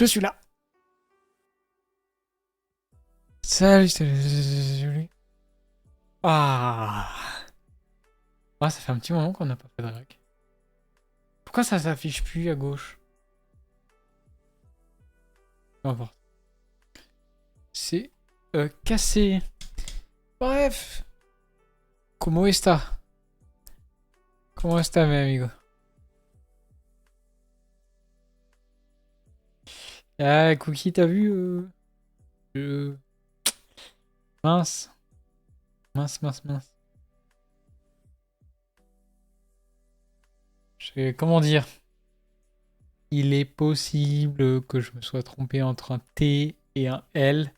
Je suis là. Salut, salut. Ah. Ah, ça fait un petit moment qu'on n'a pas fait de rec. Pourquoi ça s'affiche plus à gauche? Peu importe. C'est cassé. Bref. ¿Cómo está? ¿Cómo está, mi amigo? Ah, Cookie, t'as vu je- Mince. Mince, mince, mince. Comment dire? Il est possible que je me sois trompé entre un T et un L.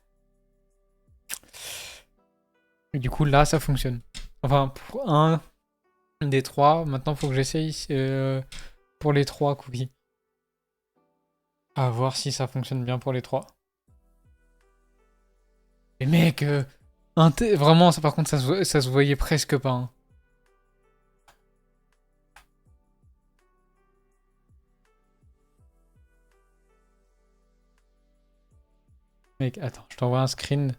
Et du coup, là, ça fonctionne. Enfin, pour un des trois, maintenant, faut que j'essaye pour les trois cookies. À voir si ça fonctionne bien pour les trois. Et mec, vraiment, ça par contre, ça se voyait presque pas. Hein. Mec, attends, je t'envoie un screen.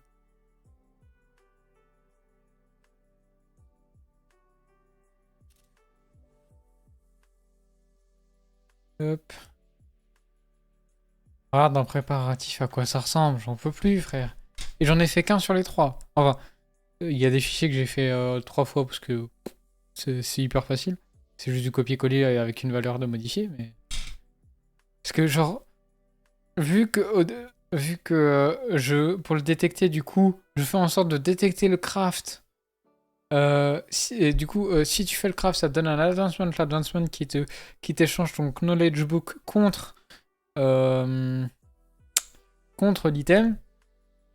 Hop. Regarde un préparatif à quoi ça ressemble. J'en peux plus, frère. Et j'en ai fait qu'un sur les trois. Enfin, il y a des fichiers que j'ai fait trois fois parce que c'est hyper facile. C'est juste du copier-coller avec une valeur de modifier, mais... Parce que genre, vu que, pour le détecter, du coup, je fais en sorte de détecter le craft. Si tu fais le craft, ça te donne un advancement. L'advancement qui t'échange ton knowledge book euh, contre l'item.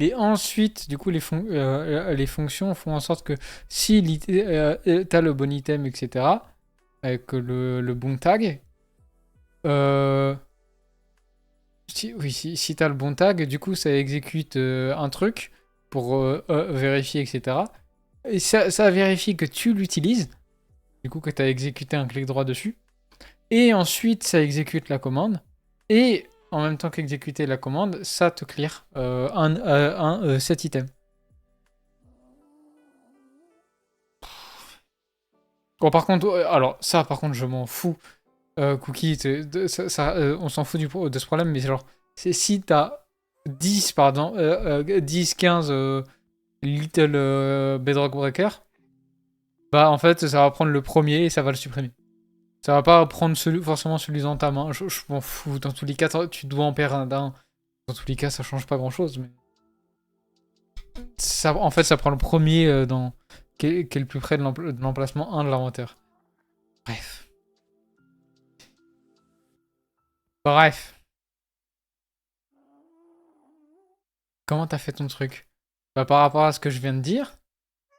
Et ensuite, du coup, les fonctions font en sorte que si t'as le bon item, etc., avec le bon tag, euh, si t'as le bon tag, du coup, ça exécute un truc pour vérifier, etc. Et ça vérifie que tu l'utilises, du coup, que tu as exécuté un clic droit dessus. Et ensuite, ça exécute la commande. Et en même temps qu'exécuter la commande, ça te clear cet item. Bon, par contre, alors ça, par contre, je m'en fous. Cookie, on s'en fout de ce problème, mais genre, c'est si t'as 10, pardon, 10, 15 Little Bedrock Breaker, bah en fait, ça va prendre le premier et ça va le supprimer. Ça va pas prendre forcément celui dans ta main. Je m'en fous. Dans tous les cas, tu dois en perdre un d'un. Dans tous les cas, ça change pas grand chose. Mais ça, en fait, ça prend le premier qui est le plus près de l'emplacement 1 de l'inventaire. Bref. Bref. Comment t'as fait ton truc? Bah, par rapport à ce que je viens de dire,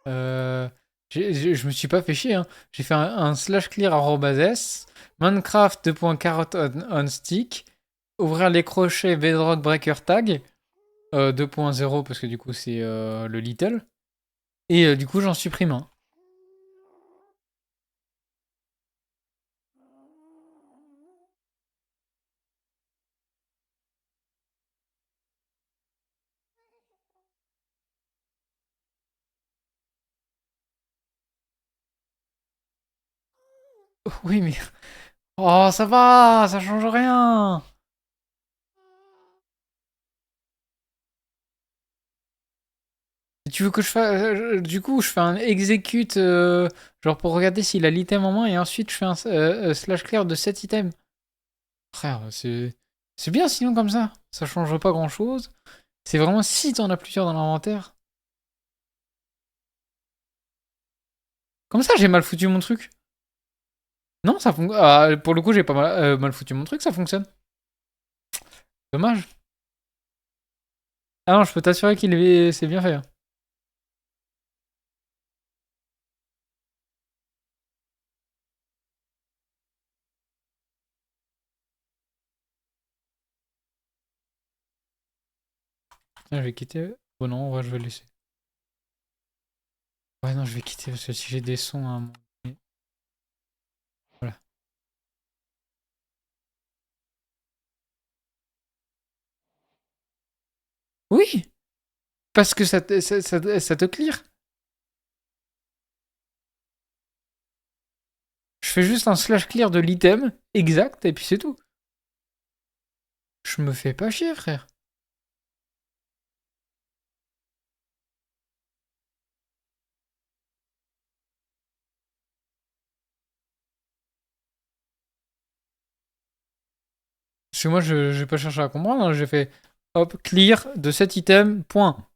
euh, je me suis pas fait chier. Hein. J'ai fait un slash clear @s, Minecraft 2.carotte on stick, ouvrir les crochets Bedrock Breaker tag, 2.0 parce que du coup c'est le little. Et du coup j'en supprime un. Oui mais... Oh ça va, ça change rien. Tu veux que je fasse... du coup je fais un execute genre pour regarder s'il a l'item en main et ensuite je fais un slash clear de cet item. Frère, c'est bien sinon comme ça. Ça change pas grand chose. C'est vraiment si t'en as plusieurs dans l'inventaire. Comme ça j'ai mal foutu mon truc. Non, ça fonctionne. Ah, pour le coup j'ai pas mal foutu mon truc, ça fonctionne. Dommage. Ah non, je peux t'assurer c'est bien fait. Hein. Tiens, je vais quitter. Bon non, en vrai, je vais laisser. Ouais, non, je vais quitter parce que si j'ai des sons à un moment donné- Voilà. Oui, parce que ça te clear. Je fais juste un slash clear de l'item exact et puis c'est tout. Je me fais pas chier, frère. Parce que moi, je vais pas chercher à comprendre. Hein. J'ai fait hop, clear de cet item, point.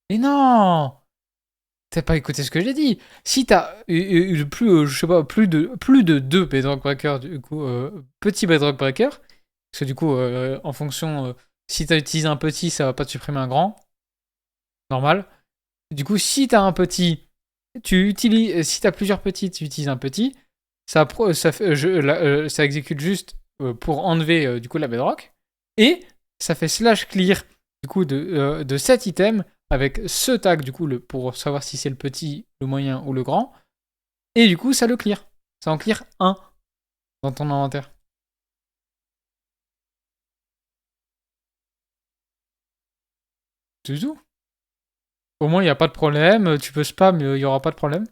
Mais non! T'as pas écouté ce que j'ai dit. Si t'as plus, je sais pas, plus de 2 Bedrock Breaker, du coup, petit Bedrock Breaker, parce que du coup, en fonction, si t'as utilisé un petit, ça va pas te supprimer un grand, normal. Du coup, si t'as un petit, si t'as plusieurs petits, tu utilises un petit, ça exécute juste pour enlever du coup la Bedrock, et ça fait slash clear du coup de cet item avec ce tag du coup pour savoir si c'est le petit, le moyen ou le grand, et du coup ça le clear. Ça en clear un dans ton inventaire. C'est tout. Au moins il n'y a pas de problème, tu peux spam, il n'y aura pas de problème.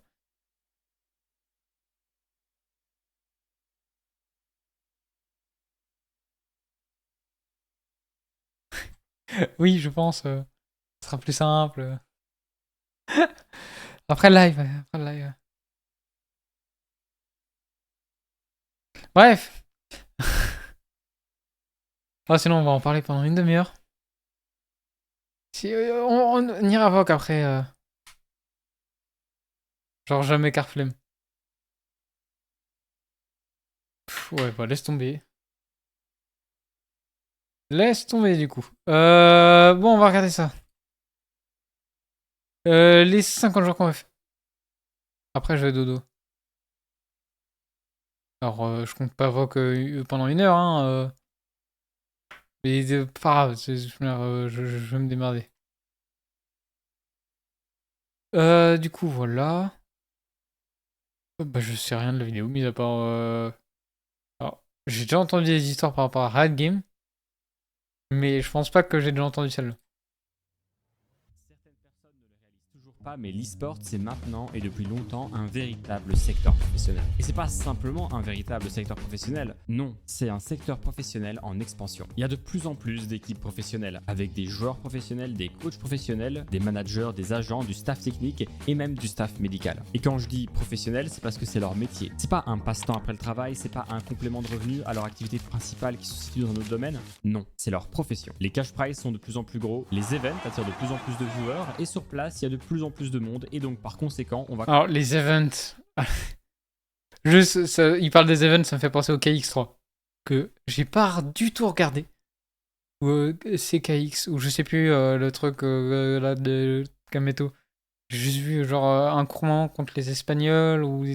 Oui, je pense, ce sera plus simple. Après le live, après le live. Bref. Ah, sinon on va en parler pendant une demi-heure. Si, on ira voc après. Genre jamais Carflemme. Ouais, bah laisse tomber. Laisse tomber du coup. Bon, on va regarder ça. Les 50 jours qu'on va faire. Après, je vais dodo. Alors, je compte pas voc pendant une heure, hein. Mais pas grave, je vais me démerder. Du coup, voilà. Bah, je sais rien de la vidéo, mis à part. Alors, j'ai déjà entendu des histoires par rapport à Riot Game, mais je pense pas que j'ai déjà entendu celle-là. Certaines personnes ne le réalisent toujours pas, mais l'e-sport, c'est maintenant et depuis longtemps un véritable secteur professionnel. Et c'est pas simplement un véritable secteur professionnel, non, c'est un secteur professionnel en expansion. Il y a de plus en plus d'équipes professionnelles, avec des joueurs professionnels, des coachs professionnels, des managers, des agents, du staff technique et même du staff médical. Et quand je dis professionnel, c'est parce que c'est leur métier. C'est pas un passe-temps après le travail, c'est pas un complément de revenu à leur activité principale qui se situe dans un autre domaine, non, c'est leur profession. Les cash prizes sont de plus en plus gros, les events attirent de plus en plus de viewers, et sur place, il y a de plus en plus de monde, et donc par conséquent, on va... Alors, les events. Juste, il parle des events, ça me fait penser au KX3. Que j'ai pas du tout regardé. Ou CKX, ou je sais plus, le truc là de Kameto. J'ai juste vu genre un couronnement contre les Espagnols, ou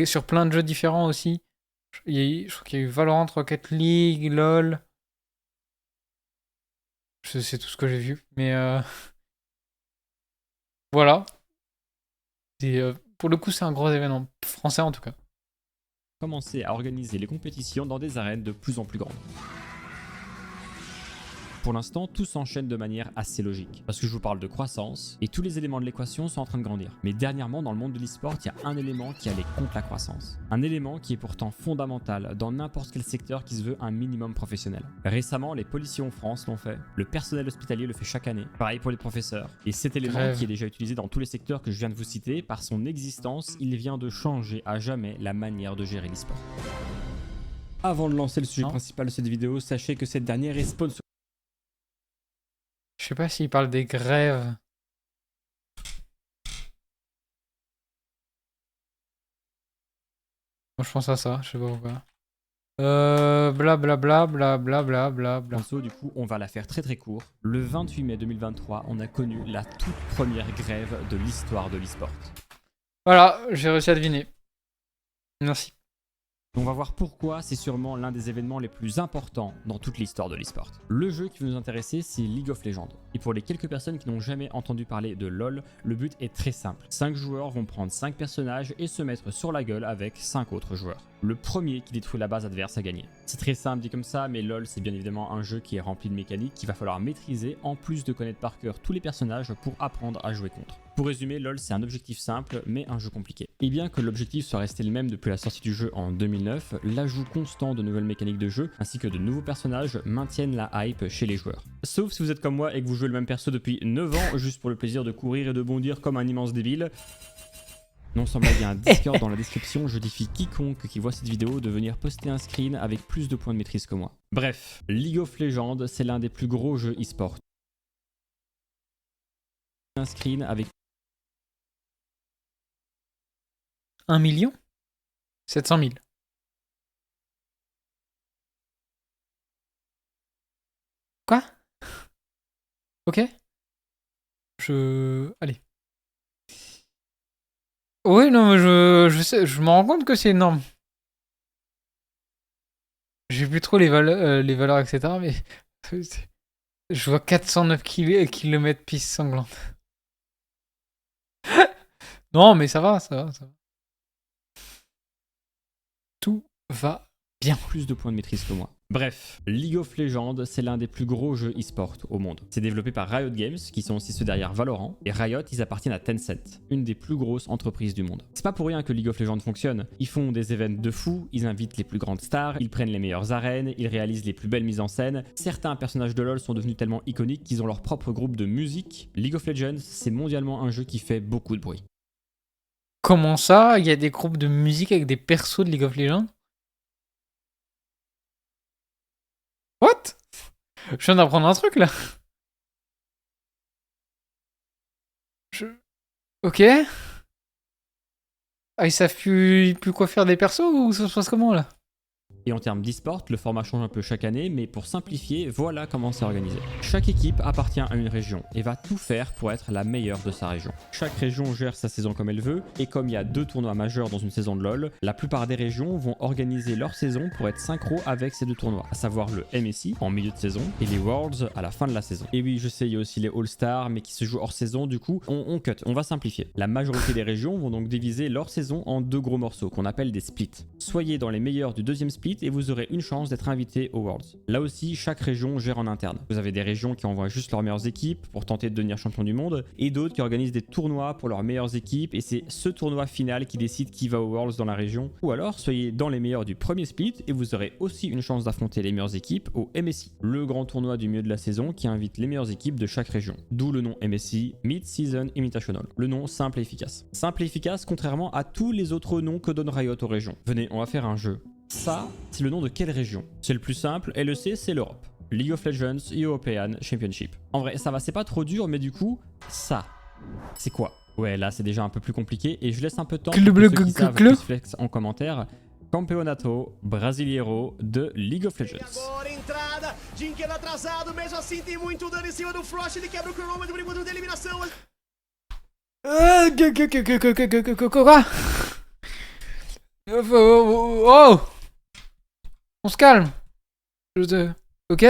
sur plein de jeux différents aussi. Je crois qu'il y a eu Valorant, Rocket League, LOL. C'est tout ce que j'ai vu. Mais voilà. Pour le coup, c'est un gros événement. Français en tout cas. commencer à organiser les compétitions dans des arènes de plus en plus grandes. Pour l'instant, tout s'enchaîne de manière assez logique, parce que je vous parle de croissance, et tous les éléments de l'équation sont en train de grandir. Mais dernièrement, dans le monde de l'e-sport, il y a un élément qui allait contre la croissance. Un élément qui est pourtant fondamental dans n'importe quel secteur qui se veut un minimum professionnel. Récemment, les policiers en France l'ont fait, le personnel hospitalier le fait chaque année, pareil pour les professeurs. Et cet élément Grève. qui est déjà utilisé dans tous les secteurs que je viens de vous citer, par son existence, il vient de changer à jamais la manière de gérer l'e-sport. Avant de lancer le sujet principal de cette vidéo, sachez que cette dernière est sponsorisée. Je sais pas s'il parle des grèves. Moi, je pense à ça, je sais pas pourquoi. Blablabla, blablabla, blablabla. Du coup, on va la faire très très court. Le 28 mai 2023, on a connu la toute première grève de l'histoire de l'e-sport. Voilà, j'ai réussi à deviner. Merci. On va voir pourquoi c'est sûrement l'un des événements les plus importants dans toute l'histoire de l'e-sport. Le jeu qui va nous intéresser, c'est League of Legends. Et pour les quelques personnes qui n'ont jamais entendu parler de LoL, le but est très simple. 5 joueurs vont prendre 5 personnages et se mettre sur la gueule avec 5 autres joueurs. Le premier qui détruit la base adverse a gagné. C'est très simple dit comme ça, mais LoL c'est bien évidemment un jeu qui est rempli de mécaniques qu'il va falloir maîtriser en plus de connaître par cœur tous les personnages pour apprendre à jouer contre. Pour résumer, LoL c'est un objectif simple mais un jeu compliqué. Et bien que l'objectif soit resté le même depuis la sortie du jeu en 2009, l'ajout constant de nouvelles mécaniques de jeu ainsi que de nouveaux personnages maintiennent la hype chez les joueurs. Sauf si vous êtes comme moi et que vous jouez le même perso depuis 9 ans juste pour le plaisir de courir et de bondir comme un immense débile. Non sans blague, il y a un Discord dans la description, je défie quiconque qui voit cette vidéo de venir poster un screen avec plus de points de maîtrise que moi. Bref, League of Legends, c'est l'un des plus gros jeux e-sport. Un screen avec 1 million 700 000. Quoi? Ok. Allez. Oui, non, mais je sais, je me rends compte que c'est énorme. J'ai plus trop les valeurs, etc. Mais je vois 409 km piste sanglante. Non, mais ça va. Tout va bien. Plus de points de maîtrise que moi. Bref, League of Legends, c'est l'un des plus gros jeux e-sport au monde. C'est développé par Riot Games, qui sont aussi ceux derrière Valorant, et Riot, ils appartiennent à Tencent, une des plus grosses entreprises du monde. C'est pas pour rien que League of Legends fonctionne. Ils font des événements de fou, ils invitent les plus grandes stars, ils prennent les meilleures arènes, ils réalisent les plus belles mises en scène. Certains personnages de LoL sont devenus tellement iconiques qu'ils ont leur propre groupe de musique. League of Legends, c'est mondialement un jeu qui fait beaucoup de bruit. Comment ça? Il y a des groupes de musique avec des persos de League of Legends? What? Je viens d'apprendre un truc là. Ok. Ah, ils savent plus quoi faire des persos ou ça se passe comment là? Et en termes d'e-sport, le format change un peu chaque année, mais pour simplifier, voilà comment c'est organisé. Chaque équipe appartient à une région et va tout faire pour être la meilleure de sa région. Chaque région gère sa saison comme elle veut, et comme il y a 2 tournois majeurs dans une saison de LoL, la plupart des régions vont organiser leur saison pour être synchro avec ces 2 tournois, à savoir le MSI en milieu de saison et les Worlds à la fin de la saison. Et oui, je sais, il y a aussi les All-Stars, mais qui se jouent hors saison, du coup, on cut, on va simplifier. La majorité des régions vont donc diviser leur saison en 2 gros morceaux, qu'on appelle des splits. Soyez dans les meilleurs du deuxième split, et vous aurez une chance d'être invité aux Worlds. Là aussi, chaque région gère en interne. Vous avez des régions qui envoient juste leurs meilleures équipes pour tenter de devenir champion du monde, et d'autres qui organisent des tournois pour leurs meilleures équipes, et c'est ce tournoi final qui décide qui va aux Worlds dans la région. Ou alors, soyez dans les meilleurs du premier split, et vous aurez aussi une chance d'affronter les meilleures équipes au MSI, le grand tournoi du milieu de la saison qui invite les meilleures équipes de chaque région. D'où le nom MSI, Mid-Season Invitational. Le nom simple et efficace. Simple et efficace contrairement à tous les autres noms que donne Riot aux régions. Venez, on va faire un jeu. Ça, c'est le nom de quelle région? C'est le plus simple, LEC, c'est l'Europe. League of Legends European Championship. En vrai, ça va, c'est pas trop dur, mais du coup, ça, c'est quoi? Ouais, là, c'est déjà un peu plus compliqué, et je laisse un peu de temps pour ceux qui savent qui se flex en commentaire. Campeonato Brasileiro de League of Legends. Quoi? Oh! On se calme. Ok?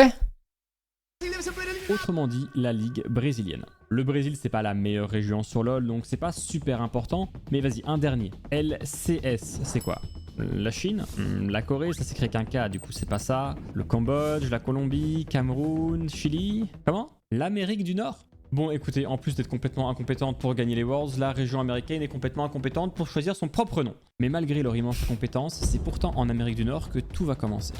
Autrement dit, la ligue brésilienne. Le Brésil, c'est pas la meilleure région sur LoL, donc c'est pas super important. Mais vas-y, un dernier. LCS, c'est quoi? La Chine, la Corée, ça s'écrit qu'un K, du coup c'est pas ça. Le Cambodge, la Colombie, Cameroun, Chili. Comment? L'Amérique du Nord? Bon, écoutez, en plus d'être complètement incompétente pour gagner les Worlds, la région américaine est complètement incompétente pour choisir son propre nom. Mais malgré leur immense compétence, c'est pourtant en Amérique du Nord que tout va commencer.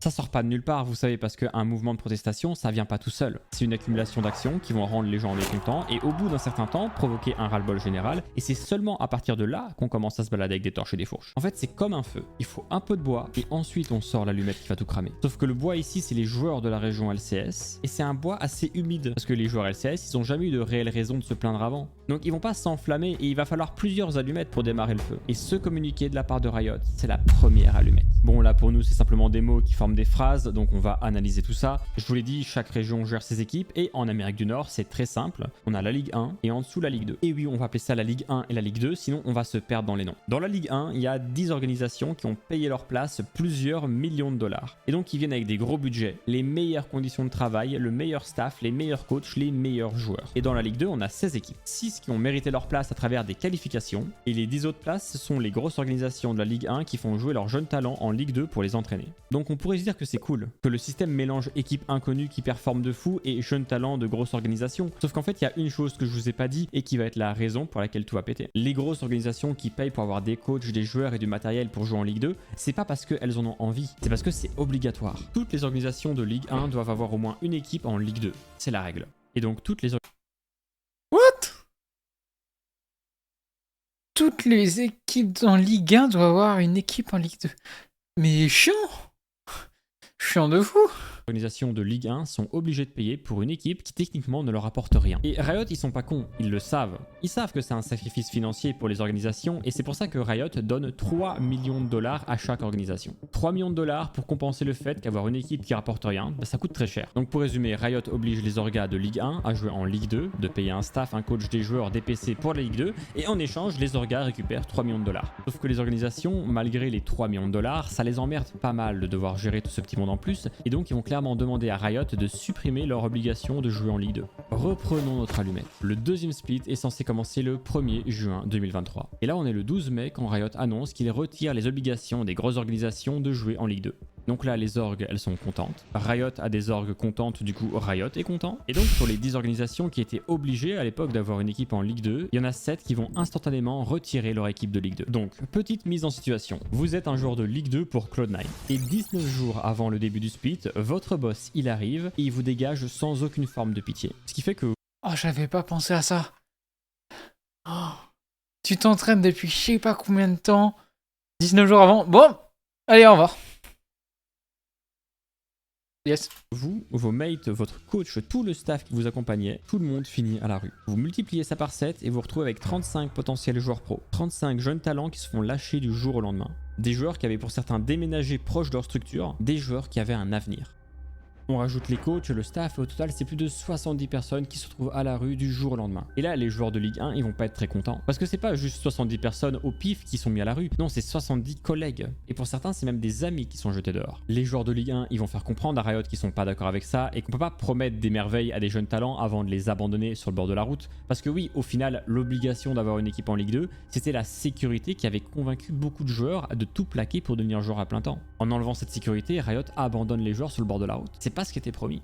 Ça sort pas de nulle part, vous savez, parce qu'un mouvement de protestation, ça vient pas tout seul. C'est une accumulation d'actions qui vont rendre les gens mécontents et au bout d'un certain temps, provoquer un ras-le-bol général. Et c'est seulement à partir de là qu'on commence à se balader avec des torches et des fourches. En fait, c'est comme un feu. Il faut un peu de bois et ensuite on sort l'allumette qui va tout cramer. Sauf que le bois ici, c'est les joueurs de la région LCS et c'est un bois assez humide parce que les joueurs LCS, ils ont jamais eu de réelle raison de se plaindre avant. Donc ils vont pas s'enflammer et il va falloir plusieurs allumettes pour démarrer le feu. Et ce communiqué de la part de Riot, c'est la première allumette. Bon, là pour nous, c'est simplement des mots qui forment des phrases, donc on va analyser tout ça. Je vous l'ai dit, chaque région gère ses équipes et en Amérique du Nord, c'est très simple. On a la Ligue 1 et en dessous la Ligue 2. Et oui, on va appeler ça la Ligue 1 et la Ligue 2, sinon on va se perdre dans les noms. Dans la Ligue 1, il y a 10 organisations qui ont payé leur place plusieurs millions de dollars. Et donc ils viennent avec des gros budgets, les meilleures conditions de travail, le meilleur staff, les meilleurs coachs, les meilleurs joueurs. Et dans la Ligue 2, on a 16 équipes. 6 10 qui ont mérité leur place à travers des qualifications, et les 10 autres places, ce sont les grosses organisations de la Ligue 1 qui font jouer leurs jeunes talents en Ligue 2 pour les entraîner. Donc on pourrait se dire que c'est cool, que le système mélange équipes inconnues qui performent de fou et jeunes talents de grosses organisations. Sauf qu'en fait, il y a une chose que je vous ai pas dit et qui va être la raison pour laquelle tout va péter. Les grosses organisations qui payent pour avoir des coachs, des joueurs et du matériel pour jouer en Ligue 2, c'est pas parce qu'elles en ont envie, c'est parce que c'est obligatoire. Toutes les organisations de Ligue 1 doivent avoir au moins une équipe en Ligue 2. C'est la règle. Et donc Toutes les équipes en Ligue 1 doivent avoir une équipe en Ligue 2. Mais chiant. Chiant de fou. organisations de Ligue 1 sont obligées de payer pour une équipe qui techniquement ne leur apporte rien. Et Riot, ils sont pas cons, ils le savent. Ils savent que c'est un sacrifice financier pour les organisations et c'est pour ça que Riot donne 3 millions de dollars à chaque organisation. 3 millions de dollars pour compenser le fait qu'avoir une équipe qui rapporte rien, ça coûte très cher. Donc pour résumer, Riot oblige les orgas de Ligue 1 à jouer en Ligue 2, de payer un staff, un coach, des joueurs, des PC pour la Ligue 2 et en échange, les orgas récupèrent 3 millions de dollars. Sauf que les organisations, malgré les 3 millions de dollars, ça les emmerde pas mal de devoir gérer tout ce petit monde en plus et donc ils vont clairement demander à Riot de supprimer leur obligation de jouer en Ligue 2. Reprenons notre allumette. Le deuxième split est censé commencer le 1er juin 2023. Et là on est le 12 mai quand Riot annonce qu'il retire les obligations des grosses organisations de jouer en Ligue 2. Donc là, les orgs, elles sont contentes. Riot a des orgs contentes, du coup Riot est content. Et donc sur les 10 organisations qui étaient obligées à l'époque d'avoir une équipe en Ligue 2, il y en a 7 qui vont instantanément retirer leur équipe de Ligue 2. Donc, petite mise en situation. Vous êtes un joueur de Ligue 2 pour Cloud9. Et 19 jours avant le début du split, votre boss, il arrive et il vous dégage sans aucune forme de pitié. Ce qui fait que... Oh, j'avais pas pensé à ça. Oh, tu t'entraînes depuis je sais pas combien de temps. 19 jours avant. Bon, allez, au revoir. Yes. Vous, vos mates, votre coach, tout le staff qui vous accompagnait, tout le monde finit à la rue. Vous multipliez ça par 7 et vous vous retrouvez avec 35 potentiels joueurs pro. 35 jeunes talents qui se font lâcher du jour au lendemain. Des joueurs qui avaient pour certains déménagé proche de leur structure, des joueurs qui avaient un avenir. On rajoute les coachs, le staff et au total c'est plus de 70 personnes qui se retrouvent à la rue du jour au lendemain. Et là les joueurs de Ligue 1 ils vont pas être très contents. Parce que c'est pas juste 70 personnes au pif qui sont mis à la rue, non c'est 70 collègues. Et pour certains c'est même des amis qui sont jetés dehors. Les joueurs de Ligue 1 ils vont faire comprendre à Riot qu'ils sont pas d'accord avec ça et qu'on peut pas promettre des merveilles à des jeunes talents avant de les abandonner sur le bord de la route. Parce que oui au final l'obligation d'avoir une équipe en Ligue 2 c'était la sécurité qui avait convaincu beaucoup de joueurs de tout plaquer pour devenir joueur à plein temps. En enlevant cette sécurité, Riot abandonne les joueurs sur le bord de la route. C'est pas ce qui était promis.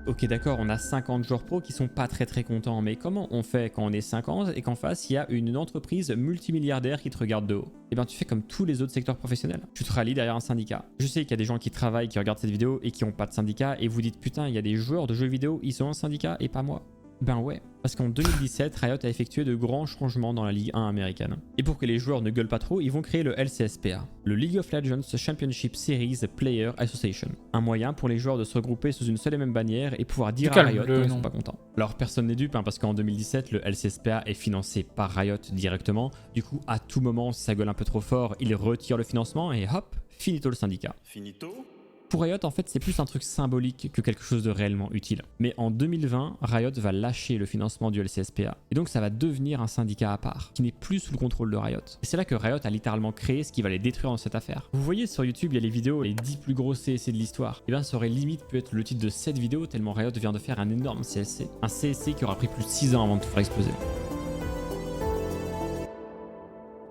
Ok d'accord, on a 50 joueurs pro qui sont pas très contents, mais comment on fait quand on est 50 et qu'en face il y a une entreprise multimilliardaire qui te regarde de haut? Eh bien tu fais comme tous les autres secteurs professionnels. Tu te rallies derrière un syndicat. Je sais qu'il y a des gens qui travaillent, qui regardent cette vidéo et qui ont pas de syndicat et vous dites putain il y a des joueurs de jeux vidéo, ils ont un syndicat et pas moi. Ben ouais, parce qu'en 2017, Riot a effectué de grands changements dans la Ligue 1 américaine. Et pour que les joueurs ne gueulent pas trop, ils vont créer le LCSPA, le League of Legends Championship Series Player Association. Un moyen pour les joueurs de se regrouper sous une seule et même bannière et pouvoir dire à Riot qu'ils ne sont pas contents. Alors personne n'est dupe, hein, parce qu'en 2017, le LCSPA est financé par Riot directement. Du coup, à tout moment, si ça gueule un peu trop fort, ils retirent le financement et hop, finito le syndicat. Finito ? Pour Riot, en fait, c'est plus un truc symbolique que quelque chose de réellement utile. Mais en 2020, Riot va lâcher le financement du LCSPA. Et donc, ça va devenir un syndicat à part, qui n'est plus sous le contrôle de Riot. Et c'est là que Riot a littéralement créé ce qui va les détruire dans cette affaire. Vous voyez sur YouTube, il y a les vidéos, les 10 plus gros CSC de l'histoire. Et bien, ça aurait limite pu être le titre de cette vidéo, tellement Riot vient de faire un énorme CSC. Un CSC qui aura pris plus de 6 ans avant de tout faire exploser.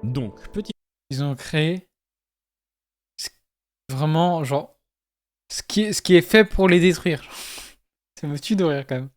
Donc, petit... Ils ont créé... Vraiment, genre... Ce qui est fait pour les détruire. Ça me tue de rire quand même.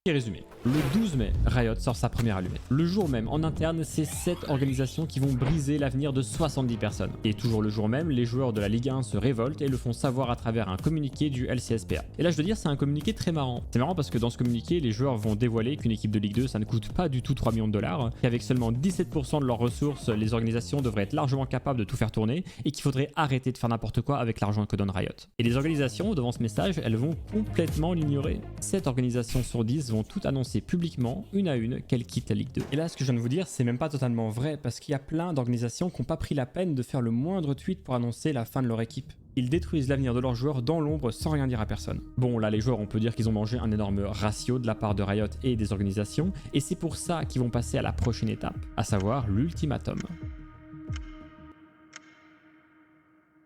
Résumé. Le 12 mai, Riot sort sa première allumette. Le jour même, en interne, c'est 7 organisations qui vont briser l'avenir de 70 personnes. Et toujours le jour même, les joueurs de la Ligue 1 se révoltent et le font savoir à travers un communiqué du LCSPA. Et là, je dois dire, c'est un communiqué très marrant. C'est marrant parce que dans ce communiqué, les joueurs vont dévoiler qu'une équipe de Ligue 2, ça ne coûte pas du tout 3 millions de dollars, qu'avec seulement 17% de leurs ressources, les organisations devraient être largement capables de tout faire tourner et qu'il faudrait arrêter de faire n'importe quoi avec l'argent que donne Riot. Et les organisations, devant ce message, elles vont complètement l'ignorer. 7 organisations sur 10 vont tout annoncer publiquement, une à une, qu'elles quittent la Ligue 2. Et là, ce que je viens de vous dire, c'est même pas totalement vrai, parce qu'il y a plein d'organisations qui n'ont pas pris la peine de faire le moindre tweet pour annoncer la fin de leur équipe. Ils détruisent l'avenir de leurs joueurs dans l'ombre sans rien dire à personne. Bon, là, les joueurs, on peut dire qu'ils ont mangé un énorme ratio de la part de Riot et des organisations, et c'est pour ça qu'ils vont passer à la prochaine étape, à savoir l'ultimatum.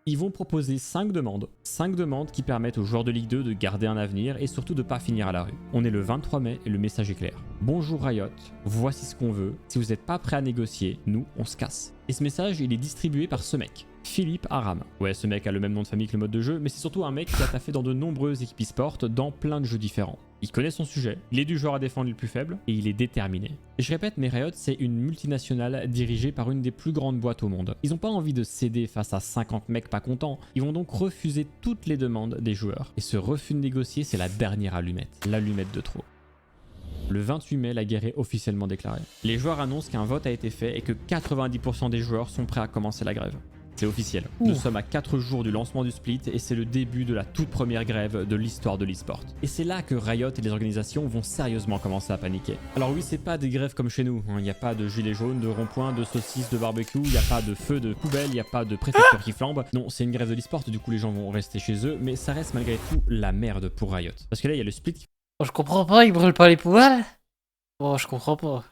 Ils vont proposer 5 demandes. 5 demandes qui permettent aux joueurs de Ligue 2 de garder un avenir et surtout de ne pas finir à la rue. On est le 23 mai et le message est clair. Bonjour Riot, voici ce qu'on veut. Si vous n'êtes pas prêt à négocier, nous, on se casse. Et ce message, il est distribué par ce mec, Philippe Aram. Ouais, ce mec a le même nom de famille que le mode de jeu, mais c'est surtout un mec qui a taffé dans de nombreuses équipes e-sport, dans plein de jeux différents. Il connaît son sujet, il est du genre à défendre le plus faible, et il est déterminé. Et je répète, mais Riot, c'est une multinationale dirigée par une des plus grandes boîtes au monde. Ils n'ont pas envie de céder face à 50 mecs pas contents, ils vont donc refuser toutes les demandes des joueurs. Et ce refus de négocier, c'est la dernière allumette, l'allumette de trop. Le 28 mai, la guerre est officiellement déclarée. Les joueurs annoncent qu'un vote a été fait et que 90% des joueurs sont prêts à commencer la grève. C'est officiel. Nous sommes à 4 jours du lancement du split et c'est le début de la toute première grève de l'histoire de l'e-sport. Et c'est là que Riot et les organisations vont sérieusement commencer à paniquer. Alors oui, c'est pas des grèves comme chez nous. Il n'y a pas de gilets jaunes, de ronds-points, de saucisses, de barbecue, il n'y a pas de feu de poubelle, il n'y a pas de préfecture qui flambe. Non, c'est une grève de l'e-sport, du coup les gens vont rester chez eux, mais ça reste malgré tout la merde pour Riot. Parce que là, il y a le split qui Je comprends pas, ils brûlent pas les poubelles. Oh, je comprends pas.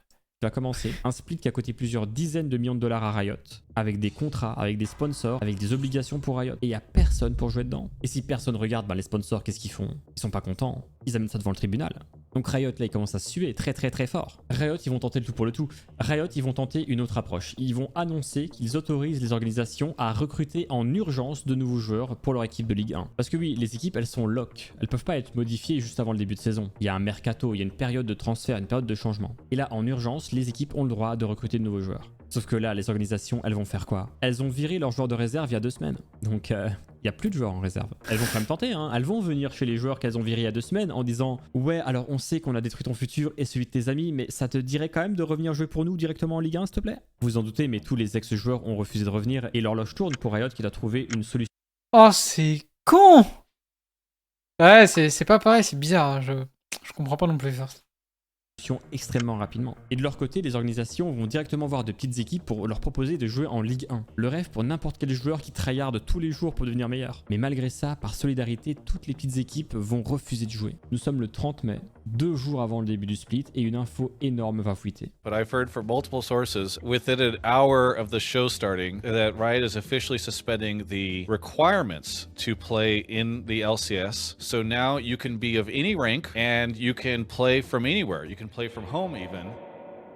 va commencer. Un split qui a coûté plusieurs dizaines de millions de dollars à Riot, avec des contrats, avec des sponsors, avec des obligations pour Riot. Et il n'y a personne pour jouer dedans. Et si personne regarde, les sponsors, qu'est-ce qu'ils font? Ils sont pas contents. Ils amènent ça devant le tribunal. Donc Riot, là, ils commencent à suer très fort. Riot, ils vont tenter le tout pour le tout. Riot, ils vont tenter une autre approche. Ils vont annoncer qu'ils autorisent les organisations à recruter en urgence de nouveaux joueurs pour leur équipe de Ligue 1. Parce que oui, les équipes, elles sont lock. Elles peuvent pas être modifiées juste avant le début de saison. Il y a un mercato, il y a une période de transfert, une période de changement. Et là, en urgence, les équipes ont le droit de recruter de nouveaux joueurs. Sauf que là, les organisations, elles vont faire quoi? Elles ont viré leurs joueurs de réserve il y a 2 semaines. Donc, il n'y a plus de joueurs en réserve. Elles vont quand même tenter, hein. Elles vont venir chez les joueurs qu'elles ont virés il y a 2 semaines en disant « Ouais, alors on sait qu'on a détruit ton futur et celui de tes amis, mais ça te dirait quand même de revenir jouer pour nous directement en Ligue 1, s'il te plaît ?» Vous en doutez, mais tous les ex-joueurs ont refusé de revenir et l'horloge tourne pour Riot qui doit trouver une solution. Oh, c'est con. Ouais, c'est pas pareil, c'est bizarre. Je comprends pas non plus ça. Extrêmement rapidement. Et de leur côté, les organisations vont directement voir de petites équipes pour leur proposer de jouer en Ligue 1. Le rêve pour n'importe quel joueur qui tryhard tous les jours pour devenir meilleur. Mais malgré ça, par solidarité, toutes les petites équipes vont refuser de jouer. Nous sommes le 30 mai, 2 jours avant le début du split, et une info énorme va fuiter. But I've heard from multiple sources within an hour of the show starting that Riot is officially suspending the requirements to play in the LCS. So now you can be of any rank and you can play from anywhere. You can play from home even.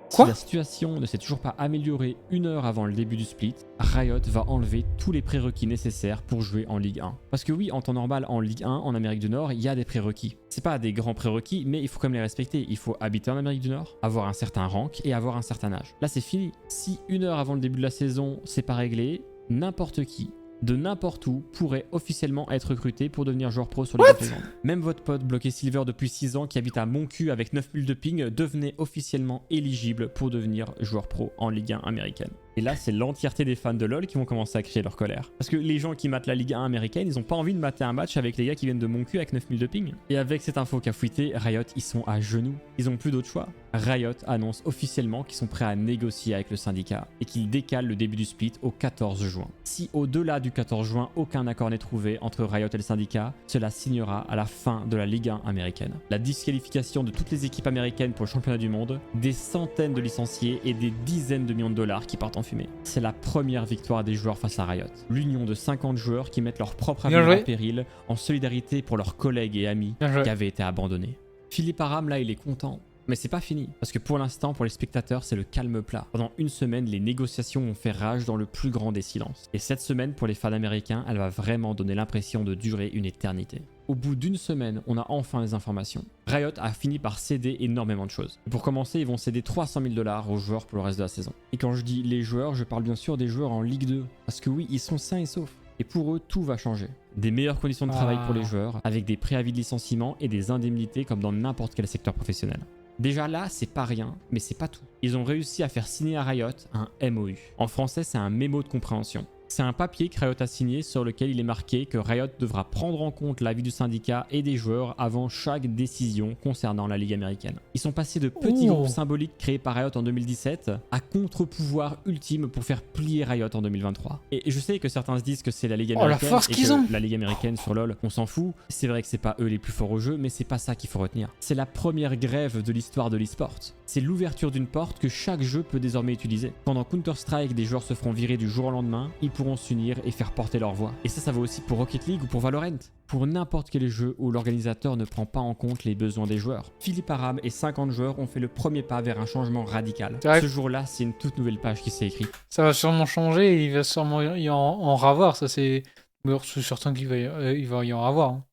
Si la situation ne s'est toujours pas améliorée 1 heure avant le début du split, Riot va enlever tous les prérequis nécessaires pour jouer en Ligue 1. Parce que oui, en temps normal, en Ligue 1, en Amérique du Nord, il y a des prérequis. C'est pas des grands prérequis, mais il faut quand même les respecter. Il faut habiter en Amérique du Nord, avoir un certain rank et avoir un certain âge. Là, c'est fini. Si 1 heure avant le début de la saison, c'est pas réglé, n'importe qui, de n'importe où, pourrait officiellement être recruté pour devenir joueur pro sur les Legends. Même votre pote bloqué Silver depuis 6 ans qui habite à Moncu avec 9000 de ping devenait officiellement éligible pour devenir joueur pro en Ligue 1 américaine. Et là, c'est l'entièreté des fans de LoL qui vont commencer à crier leur colère. Parce que les gens qui matent la Ligue 1 américaine, ils ont pas envie de mater un match avec les gars qui viennent de Moncu avec 9000 de ping. Et avec cette info qui a fuité, Riot, ils sont à genoux. Ils ont plus d'autre choix. Riot annonce officiellement qu'ils sont prêts à négocier avec le syndicat et qu'ils décalent le début du split au 14 juin. Si au-delà du 14 juin, aucun accord n'est trouvé entre Riot et le syndicat, cela signera à la fin de la Ligue 1 américaine. La disqualification de toutes les équipes américaines pour le championnat du monde, des centaines de licenciés et des dizaines de millions de dollars qui partent en fumée. C'est la première victoire des joueurs face à Riot. L'union de 50 joueurs qui mettent leur propre avenir en péril en solidarité pour leurs collègues et amis qui avaient été abandonnés. Philippe Aram, là, il est content. Mais c'est pas fini, parce que pour l'instant, pour les spectateurs, c'est le calme plat. Pendant 1 semaine, les négociations vont faire rage dans le plus grand des silences. Et cette semaine, pour les fans américains, elle va vraiment donner l'impression de durer une éternité. Au bout d'1 semaine, on a enfin les informations. Riot a fini par céder énormément de choses. Et pour commencer, ils vont céder 300 000 $ aux joueurs pour le reste de la saison. Et quand je dis les joueurs, je parle bien sûr des joueurs en Ligue 2. Parce que oui, ils sont sains et saufs. Et pour eux, tout va changer. Des meilleures conditions de travail pour les joueurs, avec des préavis de licenciement et des indemnités comme dans n'importe quel secteur professionnel. Déjà là, c'est pas rien, mais c'est pas tout. Ils ont réussi à faire signer à Riot un MOU. En français, c'est un mémo de compréhension. C'est un papier que Riot a signé sur lequel il est marqué que Riot devra prendre en compte l'avis du syndicat et des joueurs avant chaque décision concernant la Ligue américaine. Ils sont passés de petits groupes symboliques créés par Riot en 2017 à contre-pouvoir ultime pour faire plier Riot en 2023. Et je sais que certains se disent que c'est la Ligue américaine la force qu'ils ont. la Ligue américaine sur LoL, on s'en fout. C'est vrai que c'est pas eux les plus forts au jeu, mais c'est pas ça qu'il faut retenir. C'est la première grève de l'histoire de l'e-sport. C'est l'ouverture d'une porte que chaque jeu peut désormais utiliser. Pendant Counter-Strike, des joueurs se feront virer du jour au lendemain, ils pourront s'unir et faire porter leur voix. Et ça vaut aussi pour Rocket League ou pour Valorant. Pour n'importe quel jeu où l'organisateur ne prend pas en compte les besoins des joueurs. Philippe Aram et 50 joueurs ont fait le premier pas vers un changement radical. C'est vrai. Ce jour-là, c'est une toute nouvelle page qui s'est écrite. Ça va sûrement changer et il va sûrement y en ravoir. Ça, c'est. D'ailleurs, c'est certain qu'il va, il va y en avoir. Hein.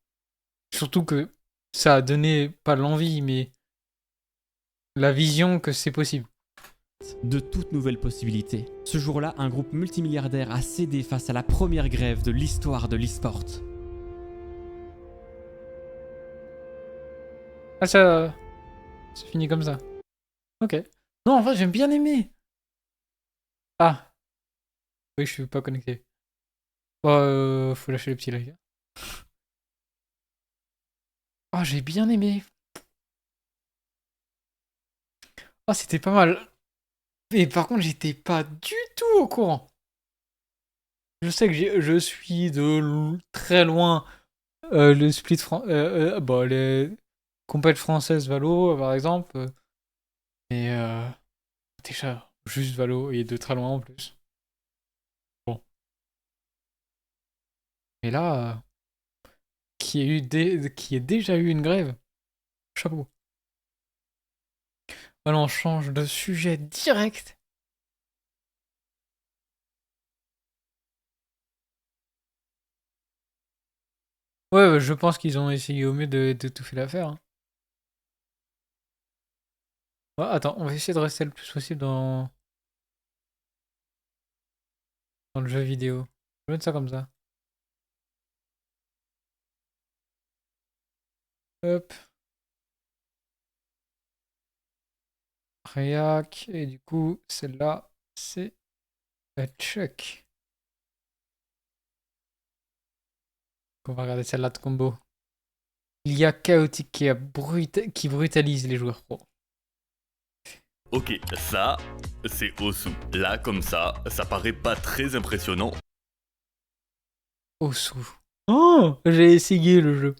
Surtout que ça a donné pas l'envie, mais la vision que c'est possible. De toutes nouvelles possibilités. Ce jour-là, un groupe multimilliardaire a cédé face à la première grève de l'histoire de l'e-sport. Ah, ça. C'est fini comme ça. Ok. Non, en fait, j'aime bien aimer. Ah. Oui, je suis pas connecté. Bon, faut lâcher les petits likes. Oh, j'ai bien aimé. Oh, c'était pas mal. Mais par contre, j'étais pas du tout au courant. Je sais que je suis de très loin le split bon, les compètes françaises Valo, par exemple. Mais déjà, juste Valo et de très loin en plus. Bon. Et là, qui ait déjà eu une grève, chapeau. Alors, on change de sujet direct. Ouais, je pense qu'ils ont essayé au mieux d'étouffer l'affaire. Hein. Ouais, attends, on va essayer de rester le plus possible dans le jeu vidéo. Je vais mettre ça comme ça. Hop. Réac. Et du coup, celle-là, c'est la Chuck. On va regarder celle-là de combo. Il y a Chaotique qui brutalise les joueurs pro. Ok, ça, c'est Osu. Là, comme ça paraît pas très impressionnant. Osu. Oh, j'ai essayé le jeu.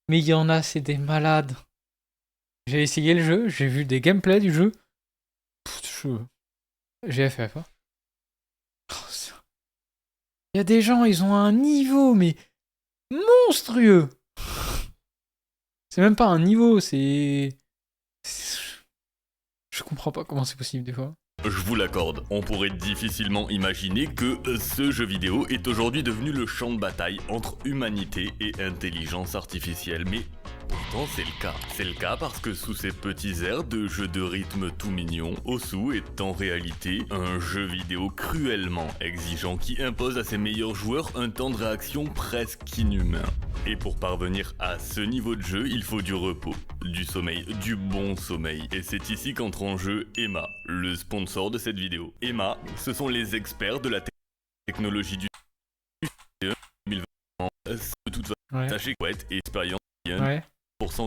Mais il y en a, c'est des malades. J'ai essayé le jeu, j'ai vu des gameplays du jeu. GFF. Hein. Il y a des gens, ils ont un niveau, mais monstrueux. C'est même pas un niveau, c'est... Je comprends pas comment c'est possible des fois. Je vous l'accorde, on pourrait difficilement imaginer que ce jeu vidéo est aujourd'hui devenu le champ de bataille entre humanité et intelligence artificielle, mais pourtant c'est le cas. C'est le cas parce que sous ces petits airs de jeu de rythme tout mignon, Osu est en réalité un jeu vidéo cruellement exigeant qui impose à ses meilleurs joueurs un temps de réaction presque inhumain. Et pour parvenir à ce niveau de jeu, il faut du repos, du sommeil, du bon sommeil. Et c'est ici qu'entre en jeu Emma, le sponsor de cette vidéo. Emma, ce sont les experts de la technologie du 2020. De toute façon, Ouais. sachez que et expérience Ouais. Osu,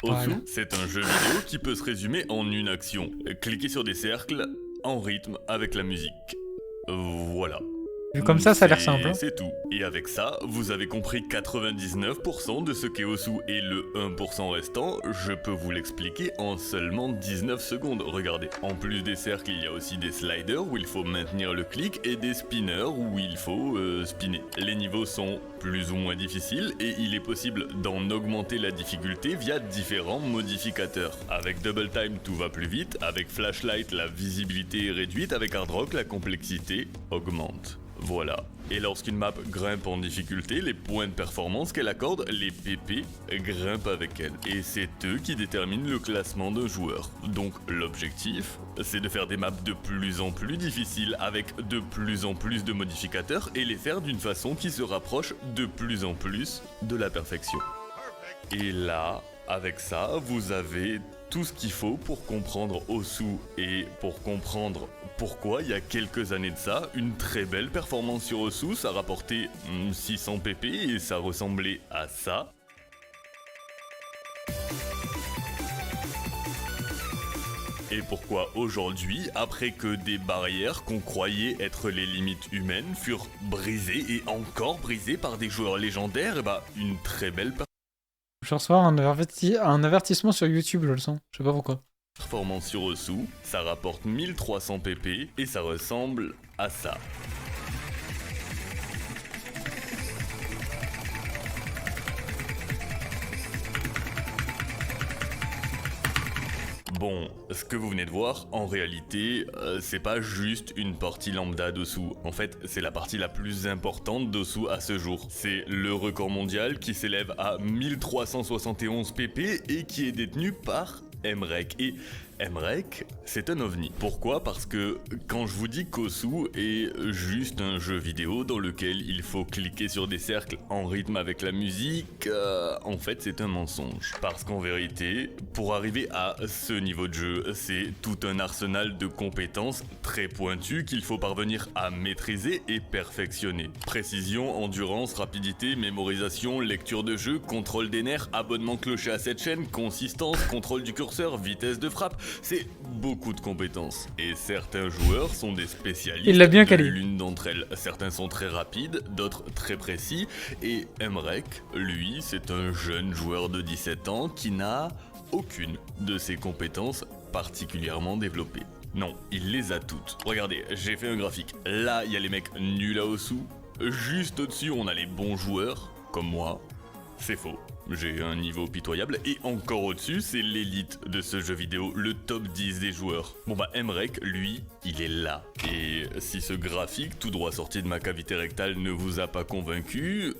Voilà. c'est un jeu vidéo qui peut se résumer en une action. Cliquez sur des cercles en rythme avec la musique. Voilà. Vu comme ça a l'air simple. Hein. C'est tout. Et avec ça, vous avez compris 99% de ce qu'est Osu et le 1% restant, je peux vous l'expliquer en seulement 19 secondes. Regardez, en plus des cercles, il y a aussi des sliders où il faut maintenir le clic et des spinners où il faut spinner. Les niveaux sont plus ou moins difficiles et il est possible d'en augmenter la difficulté via différents modificateurs. Avec Double Time, tout va plus vite. Avec Flashlight, la visibilité est réduite. Avec Hard Rock, la complexité augmente. Voilà. Et lorsqu'une map grimpe en difficulté, les points de performance qu'elle accorde, les PP, grimpent avec elle. Et c'est eux qui déterminent le classement d'un joueur. Donc l'objectif, c'est de faire des maps de plus en plus difficiles avec de plus en plus de modificateurs et les faire d'une façon qui se rapproche de plus en plus de la perfection. Et là, avec ça, vous avez tout ce qu'il faut pour comprendre Osu et pour comprendre pourquoi il y a quelques années de ça, une très belle performance sur Osu, ça rapportait 600 pp et ça ressemblait à ça. Et pourquoi aujourd'hui, après que des barrières qu'on croyait être les limites humaines furent brisées et encore brisées par des joueurs légendaires, et bah une très belle Je reçois un avertissement sur YouTube, je le sens. Je sais pas pourquoi. performance sur Osu, ça rapporte 1300 pp et ça ressemble à ça. Bon, ce que vous venez de voir, en réalité, c'est pas juste une partie lambda d'Osu. En fait, c'est la partie la plus importante d'Osu à ce jour. C'est le record mondial qui s'élève à 1371 pp et qui est détenu par Emrek. Et Emrek, c'est un ovni. Pourquoi ? Parce que quand je vous dis qu'Osu est juste un jeu vidéo dans lequel il faut cliquer sur des cercles en rythme avec la musique, en fait c'est un mensonge. Parce qu'en vérité, pour arriver à ce niveau de jeu, c'est tout un arsenal de compétences très pointues qu'il faut parvenir à maîtriser et perfectionner. Précision, endurance, rapidité, mémorisation, lecture de jeu, contrôle des nerfs, abonnement cloché à cette chaîne, consistance, contrôle du curseur, vitesse de frappe. C'est beaucoup de compétences. Et certains joueurs sont des spécialistes Il l'a bien de calé. l'une d'entre elles. Certains sont très rapides, d'autres très précis. Et Emrek, lui, c'est un jeune joueur de 17 ans qui n'a aucune de ces compétences particulièrement développées. Non, il les a toutes. Regardez, j'ai fait un graphique. Là, il y a les mecs nuls à Osu. Juste au-dessus, on a les bons joueurs, comme moi. C'est faux. J'ai un niveau pitoyable et encore au-dessus, c'est l'élite de ce jeu vidéo, le top 10 des joueurs. Bon bah Emrek, lui, il est là. Et si ce graphique tout droit sorti de ma cavité rectale ne vous a pas convaincu,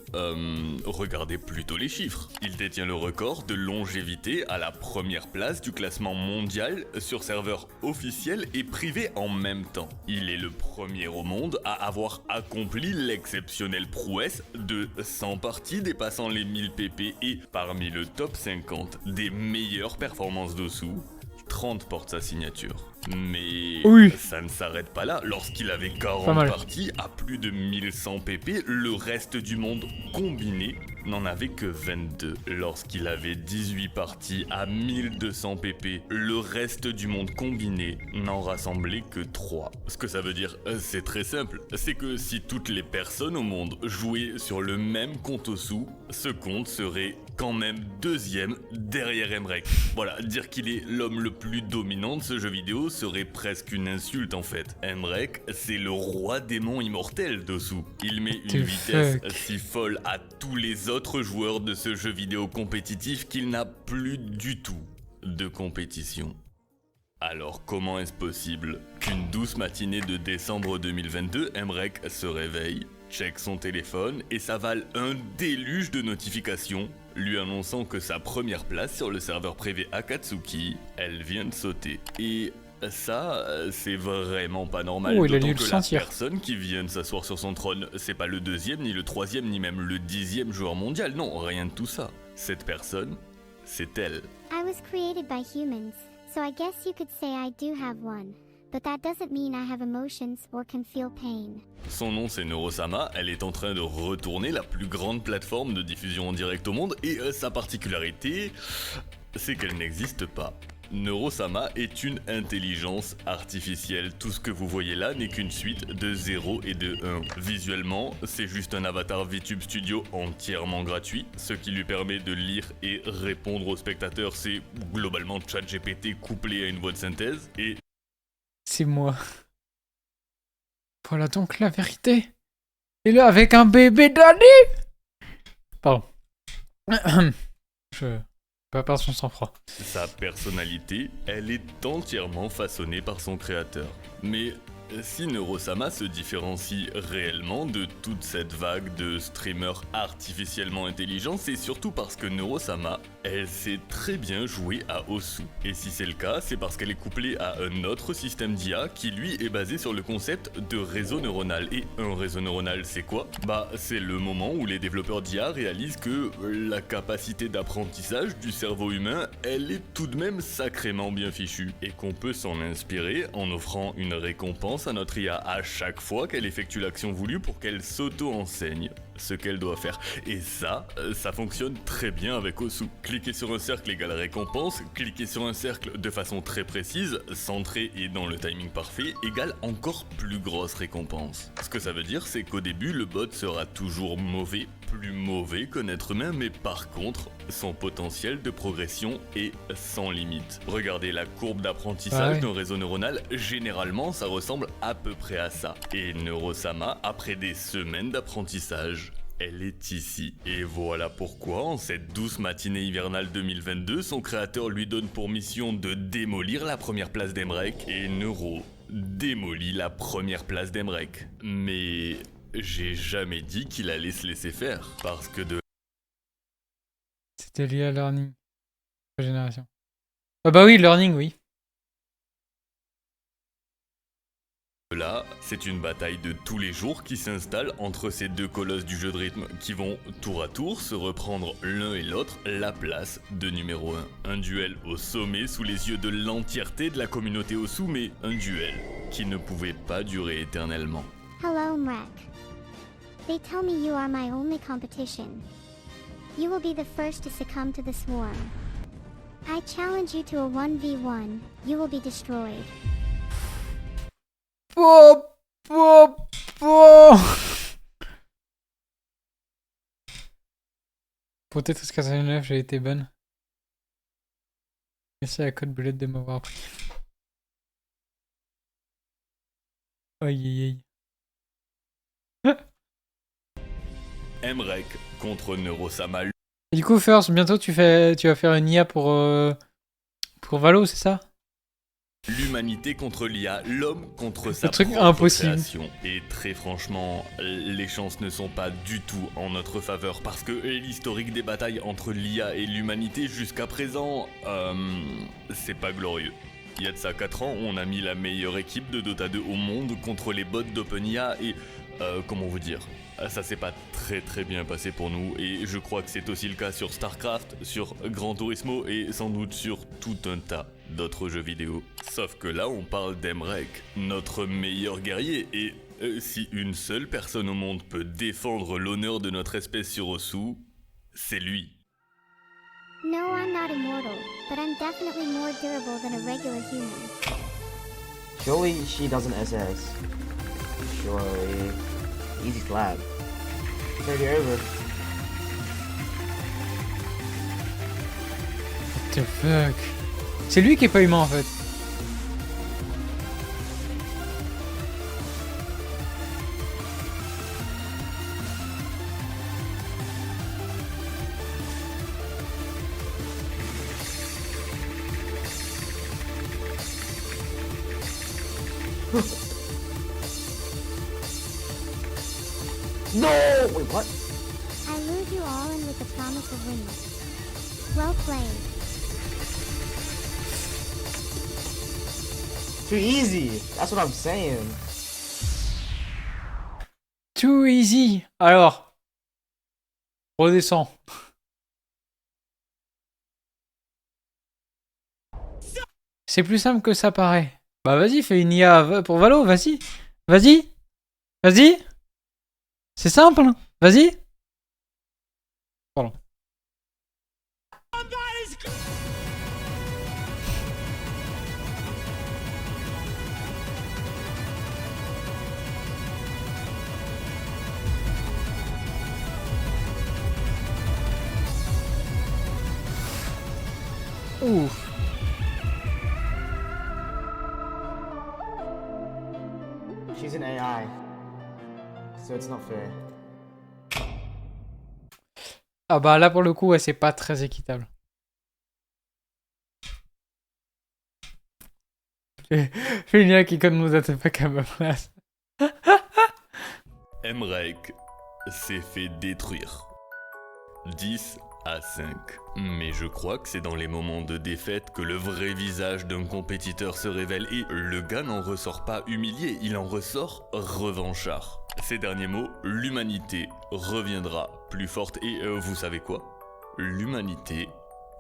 regardez plutôt les chiffres. Il détient le record de longévité à la première place du classement mondial sur serveur officiel et privé en même temps. Il est le premier au monde à avoir accompli l'exceptionnelle prouesse de 100 parties dépassant les 1000 pp et parmi le top 50 des meilleures performances d'Osu, 30 portent sa signature. Mais Oui. ça ne s'arrête pas là. Lorsqu'il avait Pas 40 mal. parties à plus de 1100 pp, le reste du monde combiné n'en avait que 22. Lorsqu'il avait 18 parties à 1200 pp, le reste du monde combiné n'en rassemblait que 3. Ce que ça veut dire, c'est très simple. C'est que si toutes les personnes au monde jouaient sur le même compte Osu, ce compte serait quand même deuxième derrière Emrek. Voilà, dire qu'il est l'homme le plus dominant de ce jeu vidéo serait presque une insulte en fait. Emrek, c'est le roi démon immortel d'Osu. Il met The une vitesse fuck. si folle à tous les autres joueurs de ce jeu vidéo compétitif qu'il n'a plus du tout de compétition. Alors comment est-ce possible qu'une douce matinée de décembre 2022, Emrek se réveille, check son téléphone et s'avale un déluge de notifications lui annonçant que sa première place sur le serveur privé Akatsuki, elle vient de sauter. Et ça, c'est vraiment pas normal. Oh, il a D'autant dû que le la sentir. personne qui vient de s'asseoir sur son trône, c'est pas le deuxième, ni le troisième, ni même le 10e joueur mondial. Non, rien de tout ça. Cette personne, c'est elle. I was created by humans, so I guess you could say I do have one. But that doesn't mean I have emotions or can feel pain. Son nom c'est Neurosama, elle est en train de retourner la plus grande plateforme de diffusion en direct au monde et sa particularité, c'est qu'elle n'existe pas. Neurosama est une intelligence artificielle. Tout ce que vous voyez là n'est qu'une suite de 0 et de 1. Visuellement, c'est juste un avatar VTube Studio entièrement gratuit. Ce qui lui permet de lire et répondre aux spectateurs, c'est globalement ChatGPT couplé à une voix de synthèse. Et C'est moi. Voilà donc la vérité. Et là, avec un bébé d'année. Pardon. Je peux pas perdre son sang-froid. sa personnalité, elle est entièrement façonnée par son créateur. Mais si Neurosama se différencie réellement de toute cette vague de streamers artificiellement intelligents, c'est surtout parce que Neurosama, elle sait très bien jouer à Osu. Et si c'est le cas, c'est parce qu'elle est couplée à un autre système d'IA qui lui est basé sur le concept de réseau neuronal. Et un réseau neuronal, c'est quoi ? Bah, c'est le moment où les développeurs d'IA réalisent que la capacité d'apprentissage du cerveau humain, elle est tout de même sacrément bien fichue. Et qu'on peut s'en inspirer en offrant une récompense à notre IA à chaque fois qu'elle effectue l'action voulue pour qu'elle s'auto-enseigne ce qu'elle doit faire. Et ça fonctionne très bien avec Osu. Cliquer sur un cercle égale récompense, cliquer sur un cercle de façon très précise, centrée et dans le timing parfait, égale encore plus grosse récompense. Ce que ça veut dire, c'est qu'au début, le bot sera toujours mauvais, plus mauvais qu'un être humain, mais par contre, son potentiel de progression est sans limite. Regardez la courbe d'apprentissage Ouais. d'un réseau neuronal, généralement ça ressemble à peu près à ça. Et Neurosama, après des semaines d'apprentissage, Elle est ici. Et voilà pourquoi, en cette douce matinée hivernale 2022, son créateur lui donne pour mission de démolir la première place d'Emrek, et Neuro démolit la première place d'Emrek. Mais j'ai jamais dit qu'il allait se laisser faire, parce que de C'était lié à Learning. Génération. Ah bah oui, Learning, oui. là, c'est une bataille de tous les jours qui s'installe entre ces deux colosses du jeu de rythme qui vont tour à tour se reprendre l'un et l'autre la place de numéro 1. Un duel au sommet sous les yeux de l'entièreté de la communauté Osu, mais un duel qui ne pouvait pas durer éternellement. Hello, Mrek. They tell me you are my only competition. You will be the first to succumb to the swarm. I challenge you to a 1v1. You will be destroyed. Pop, pop, pop. Pour Tetris 89, j'ai été bonne. Merci à Code Bullet de m'avoir pris. Aïe aïe aïe. Emrek contre Neurosama. Et du coup, First, bientôt tu vas faire une IA pour Valo, c'est ça? L'humanité contre l'IA, l'homme contre sa truc propre impossible. création. Et très franchement, les chances ne sont pas du tout en notre faveur parce que l'historique des batailles entre l'IA et l'humanité jusqu'à présent, c'est pas glorieux. Il y a de ça 4 ans, on a mis la meilleure équipe de Dota 2 au monde contre les bots d'OpenIA et, comment vous dire, ça s'est pas très bien passé pour nous et je crois que c'est aussi le cas sur StarCraft, sur Gran Turismo et sans doute sur tout un tas d'autres jeux vidéo. Sauf que là on parle d'Emrek, notre meilleur guerrier et si une seule personne au monde peut défendre l'honneur de notre espèce sur Osu, c'est lui. No, I'm not immortal, but I'm definitely more durable than a regular human. Surely she doesn't SS. Surely. Easy slap. Take it over. What the fuck? C'est lui qui est pas humain en fait. No! Wait, what? I lured you all in with the promise of winning. Well played. Too easy. That's what I'm saying. Too easy. Alors. Redescends. C'est plus simple que ça paraît. Bah vas-y, fais une IA pour Valo, vas-y. Vas-y. Vas-y. C'est simple. Vas-y. Pardon. Ouf. She's an AI. So it's not fair. Ah bah là pour le coup, ouais, c'est pas très équitable. Fais une IA qui code nos attaques à ma place. Emrek s'est fait détruire. 10 à 5. Mais je crois que c'est dans les moments de défaite que le vrai visage d'un compétiteur se révèle et le gars n'en ressort pas humilié, il en ressort revanchard. Ces derniers mots, l'humanité reviendra plus forte et vous savez quoi? L'humanité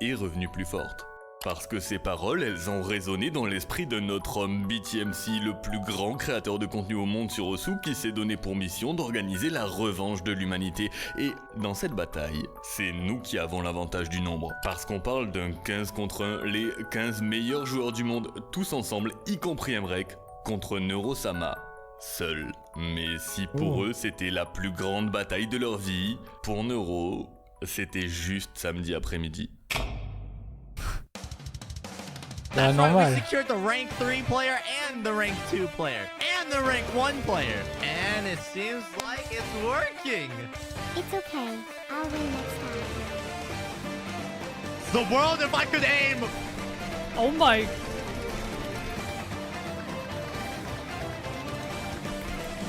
est revenue plus forte. Parce que ces paroles, elles ont résonné dans l'esprit de notre homme BTMC, le plus grand créateur de contenu au monde sur Osu, qui s'est donné pour mission d'organiser la revanche de l'humanité. Et dans cette bataille, c'est nous qui avons l'avantage du nombre. Parce qu'on parle d'un 15 contre 1, les 15 meilleurs joueurs du monde, tous ensemble, y compris Emrek, contre Neurosama, seul. Mais si pour eux, c'était la plus grande bataille de leur vie, pour Neuro, c'était juste samedi après-midi. Bah normal. We secured the rank 3 player and the rank 2 player and the rank 1 player. And and it seems like it's working. It's okay. I'll win next time. The world if I could aim! Oh my.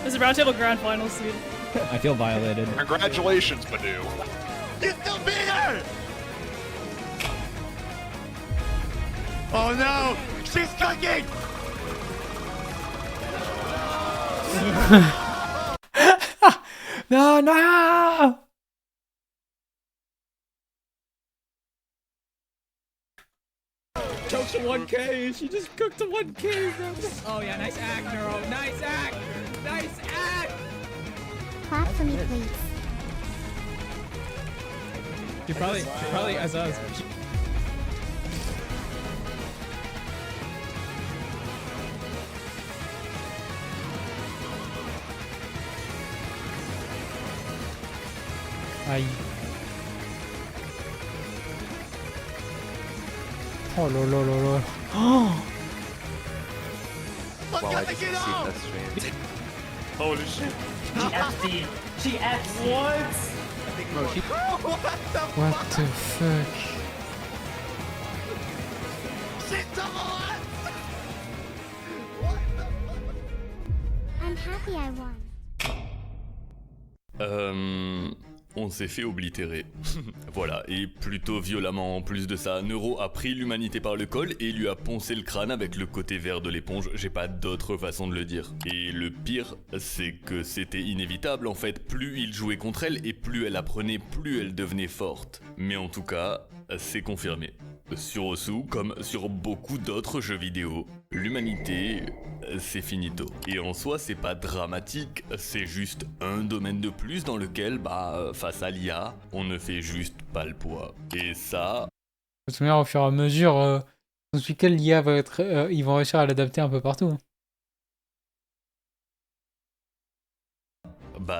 There's a roundtable grand finals, dude. I feel violated. Congratulations, Badu. You still beat her! Oh no! She's cooking! No, no! Cooked to 1K. She just cooked to 1K. Oh yeah, nice act, Neuro. Nice act. Nice act. Clap for me, please. She probably as us. Aïe. Oh là là là là. Oh, Look at the kid off! Holy shit. what the fuck? She double X! I'm happy I won. On s'est fait oblitérer. Voilà, et plutôt violemment en plus de ça, Neuro a pris l'humanité par le col et lui a poncé le crâne avec le côté vert de l'éponge, j'ai pas d'autre façon de le dire. Et le pire, c'est que c'était inévitable en fait, plus il jouait contre elle et plus elle apprenait, plus elle devenait forte. Mais en tout cas, c'est confirmé. Sur Osu, comme sur beaucoup d'autres jeux vidéo, l'humanité, c'est finito. Et en soi, c'est pas dramatique, c'est juste un domaine de plus dans lequel, face à l'IA, on ne fait juste pas le poids. Et ça... De toute manière, au fur et à mesure, dans ce lequel l'IA va être, ils vont réussir à l'adapter un peu partout.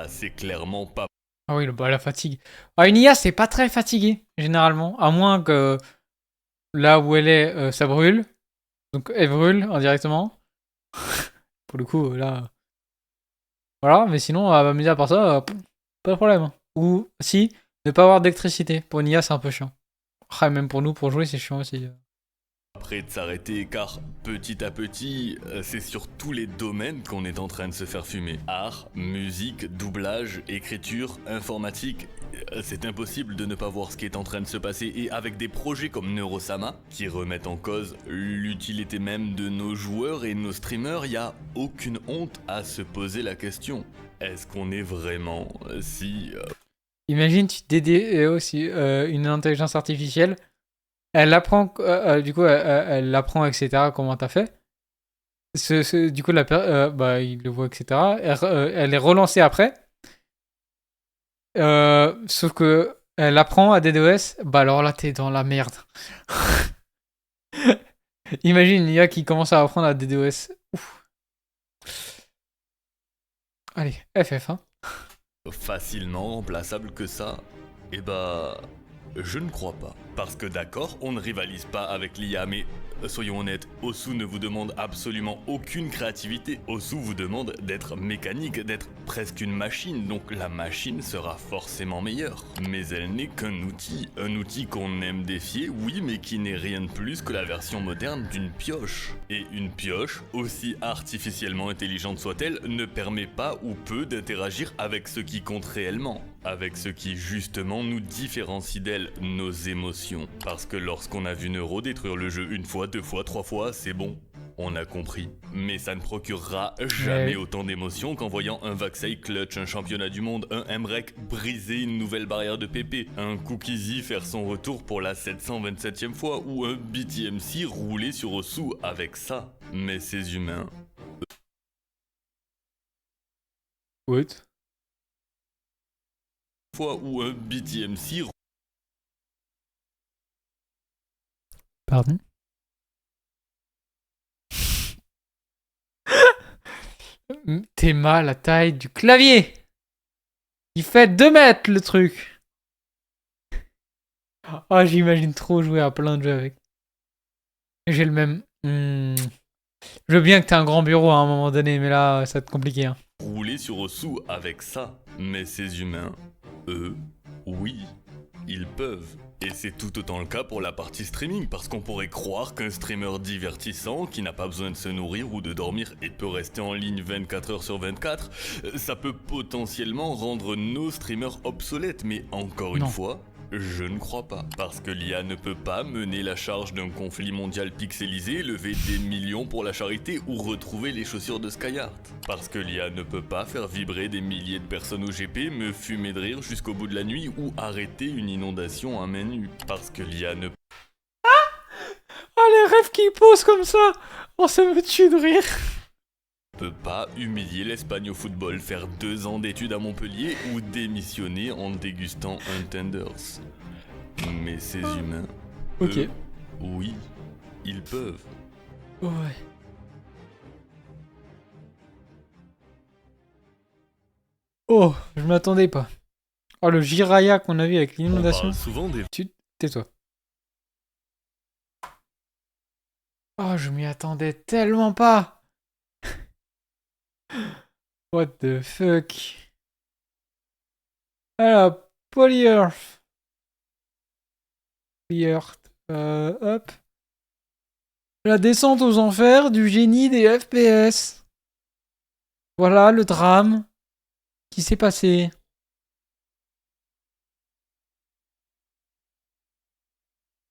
c'est clairement pas... Ah oui, la fatigue. Ah, une IA, c'est pas très fatigué, généralement. À moins que là où elle est, ça brûle. Donc elle brûle indirectement. Pour le coup, là... Voilà, mais sinon, mis à part ça, pas de problème. Ou, si, ne pas avoir d'électricité. Pour une IA, c'est un peu chiant. Ah, même pour nous, pour jouer, c'est chiant aussi. Prêt de s'arrêter car petit à petit, c'est sur tous les domaines qu'on est en train de se faire fumer. Art, musique, doublage, écriture, informatique, c'est impossible de ne pas voir ce qui est en train de se passer et avec des projets comme Neurosama qui remettent en cause l'utilité même de nos joueurs et nos streamers, il n'y a aucune honte à se poser la question. Est-ce qu'on est vraiment si... Imagine, tu dédies aussi une intelligence artificielle. Elle apprend, du coup, elle apprend, etc. Comment t'as fait. Du coup, il le voit, etc. Elle est relancée après. Sauf que elle apprend à DDoS. Alors là, t'es dans la merde. Imagine une IA qui commence à apprendre à DDoS. Ouf. Allez, FF, hein. Facilement remplaçable que ça, je ne crois pas. Parce que d'accord, on ne rivalise pas avec l'IA, mais soyons honnêtes, Osu ne vous demande absolument aucune créativité. Osu vous demande d'être mécanique, d'être presque une machine, donc la machine sera forcément meilleure. Mais elle n'est qu'un outil qu'on aime défier, oui, mais qui n'est rien de plus que la version moderne d'une pioche. Et une pioche, aussi artificiellement intelligente soit-elle, ne permet pas ou peu d'interagir avec ce qui compte réellement. Avec ce qui justement nous différencie d'elle, nos émotions. Parce que lorsqu'on a vu Neuro détruire le jeu une fois, deux fois, trois fois, c'est bon. On a compris. Mais ça ne procurera jamais autant d'émotions qu'en voyant un Vaxei clutch un championnat du monde, un Mrek briser une nouvelle barrière de PP, un Cookiezi faire son retour pour la 727e fois ou un BTMC rouler sur Osu avec ça. Mais ces humains... What? Fois où un BTMC... Pardon? T'es mal la taille du clavier. Il fait 2 mètres le truc. Ah, j'imagine trop jouer à plein de jeux avec. J'ai le même. Je veux bien que t'aies un grand bureau à un moment donné, mais là, ça va être compliqué. Hein. rouler sur Osu avec ça. Mais ces humains, eux, oui, ils peuvent. Et c'est tout autant le cas pour la partie streaming, parce qu'on pourrait croire qu'un streamer divertissant, qui n'a pas besoin de se nourrir ou de dormir et peut rester en ligne 24 heures sur 24, ça peut potentiellement rendre nos streamers obsolètes, mais encore une fois, je ne crois pas. Parce que l'IA ne peut pas mener la charge d'un conflit mondial pixelisé, lever des millions pour la charité ou retrouver les chaussures de Skyheart. Parce que l'IA ne peut pas faire vibrer des milliers de personnes au GP, me fumer de rire jusqu'au bout de la nuit ou arrêter une inondation à main nue. Parce que l'IA ne... Oh, les rêves qui posent comme ça! Oh, ça me tue de rire! peut pas humilier l'Espagne au football, faire 2 ans d'études à Montpellier ou démissionner en dégustant un Tenders. Mais ces humains, eux, oui, ils peuvent. Ouais. Oh, je m'attendais pas. Oh, le Jiraya qu'on a vu avec l'inondation. Souvent des... Tais-toi. Oh, je m'y attendais tellement pas. What the fuck. Alors, Polyearth. Polyearth. Hop. La descente aux enfers du génie des FPS. Voilà le drame qui s'est passé.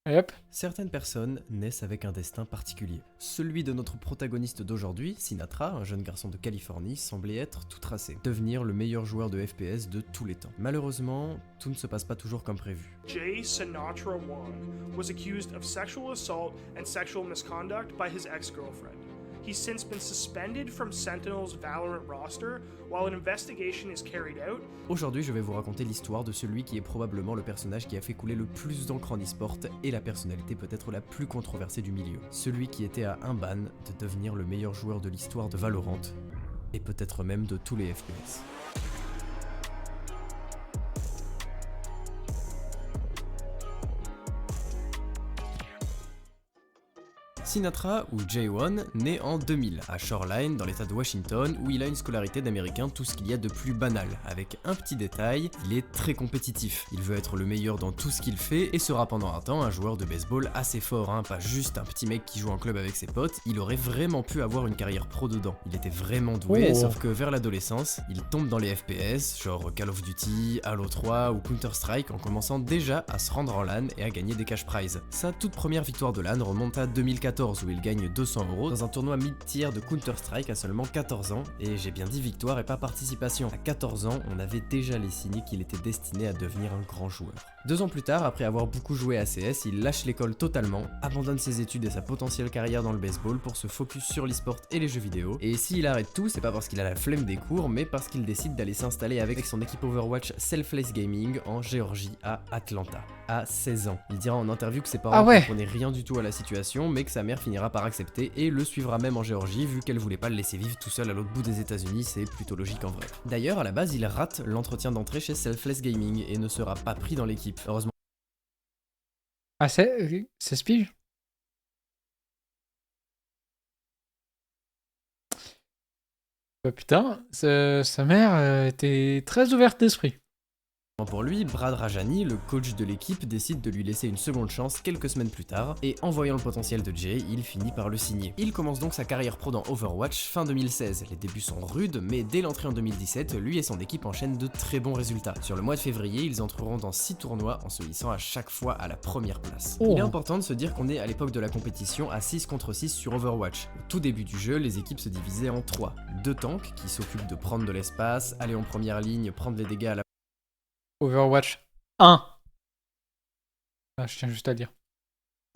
Yep. Certaines personnes naissent avec un destin particulier. Celui de notre protagoniste d'aujourd'hui, Sinatra, un jeune garçon de Californie, semblait être tout tracé. Devenir le meilleur joueur de FPS de tous les temps. Malheureusement, tout ne se passe pas toujours comme prévu. Jay Sinatra Wong was accused of sexual assault and sexual misconduct by his ex-girlfriend. He's since been suspended from Sentinel's Valorant roster while an investigation is carried out. Aujourd'hui, je vais vous raconter l'histoire de celui qui est probablement le personnage qui a fait couler le plus d'encre en e-sport et la personnalité peut-être la plus controversée du milieu. Celui qui était à un ban de devenir le meilleur joueur de l'histoire de Valorant et peut-être même de tous les FPS. Sinatra, ou J1, naît en 2000, à Shoreline, dans l'état de Washington, où il a une scolarité d'américain, tout ce qu'il y a de plus banal. Avec un petit détail, il est très compétitif. Il veut être le meilleur dans tout ce qu'il fait, et sera pendant un temps un joueur de baseball assez fort, hein, pas juste un petit mec qui joue en club avec ses potes, il aurait vraiment pu avoir une carrière pro dedans. Il était vraiment doué, sauf que vers l'adolescence, il tombe dans les FPS, genre Call of Duty, Halo 3 ou Counter-Strike, en commençant déjà à se rendre en LAN et à gagner des cash prizes. Sa toute première victoire de LAN remonte à 2014, où il gagne 200 € dans un tournoi mid-tier de Counter-Strike à seulement 14 ans, et j'ai bien dit victoire et pas participation. À 14 ans, on avait déjà les signes qu'il était destiné à devenir un grand joueur. 2 ans plus tard, après avoir beaucoup joué à CS, il lâche l'école totalement, abandonne ses études et sa potentielle carrière dans le baseball pour se focus sur l'e-sport et les jeux vidéo, et s'il arrête tout, c'est pas parce qu'il a la flemme des cours, mais parce qu'il décide d'aller s'installer avec son équipe Overwatch Selfless Gaming en Géorgie à Atlanta, à 16 ans. Il dira en interview que ses parents ne comprenaient rien du tout à la situation, mais que sa mère finira par accepter et le suivra même en Géorgie, vu qu'elle voulait pas le laisser vivre tout seul à l'autre bout des États-Unis, c'est plutôt logique en vrai. D'ailleurs, à la base, il rate l'entretien d'entrée chez Selfless Gaming et ne sera pas pris dans l'équipe. Heureusement. Ah, c'est Spige? Bah putain, sa mère était très ouverte d'esprit. Pour lui, Brad Rajani, le coach de l'équipe, décide de lui laisser une seconde chance quelques semaines plus tard, et en voyant le potentiel de Jay, il finit par le signer. Il commence donc sa carrière pro dans Overwatch fin 2016. Les débuts sont rudes, mais dès l'entrée en 2017, lui et son équipe enchaînent de très bons résultats. Sur le mois de février, ils entreront dans 6 tournois en se hissant à chaque fois à la première place. Il est important de se dire qu'on est à l'époque de la compétition à 6 contre 6 sur Overwatch. Au tout début du jeu, les équipes se divisaient en 3. 2 tanks qui s'occupent de prendre de l'espace, aller en première ligne, prendre les dégâts à la Overwatch 1. Ah, je tiens juste à dire.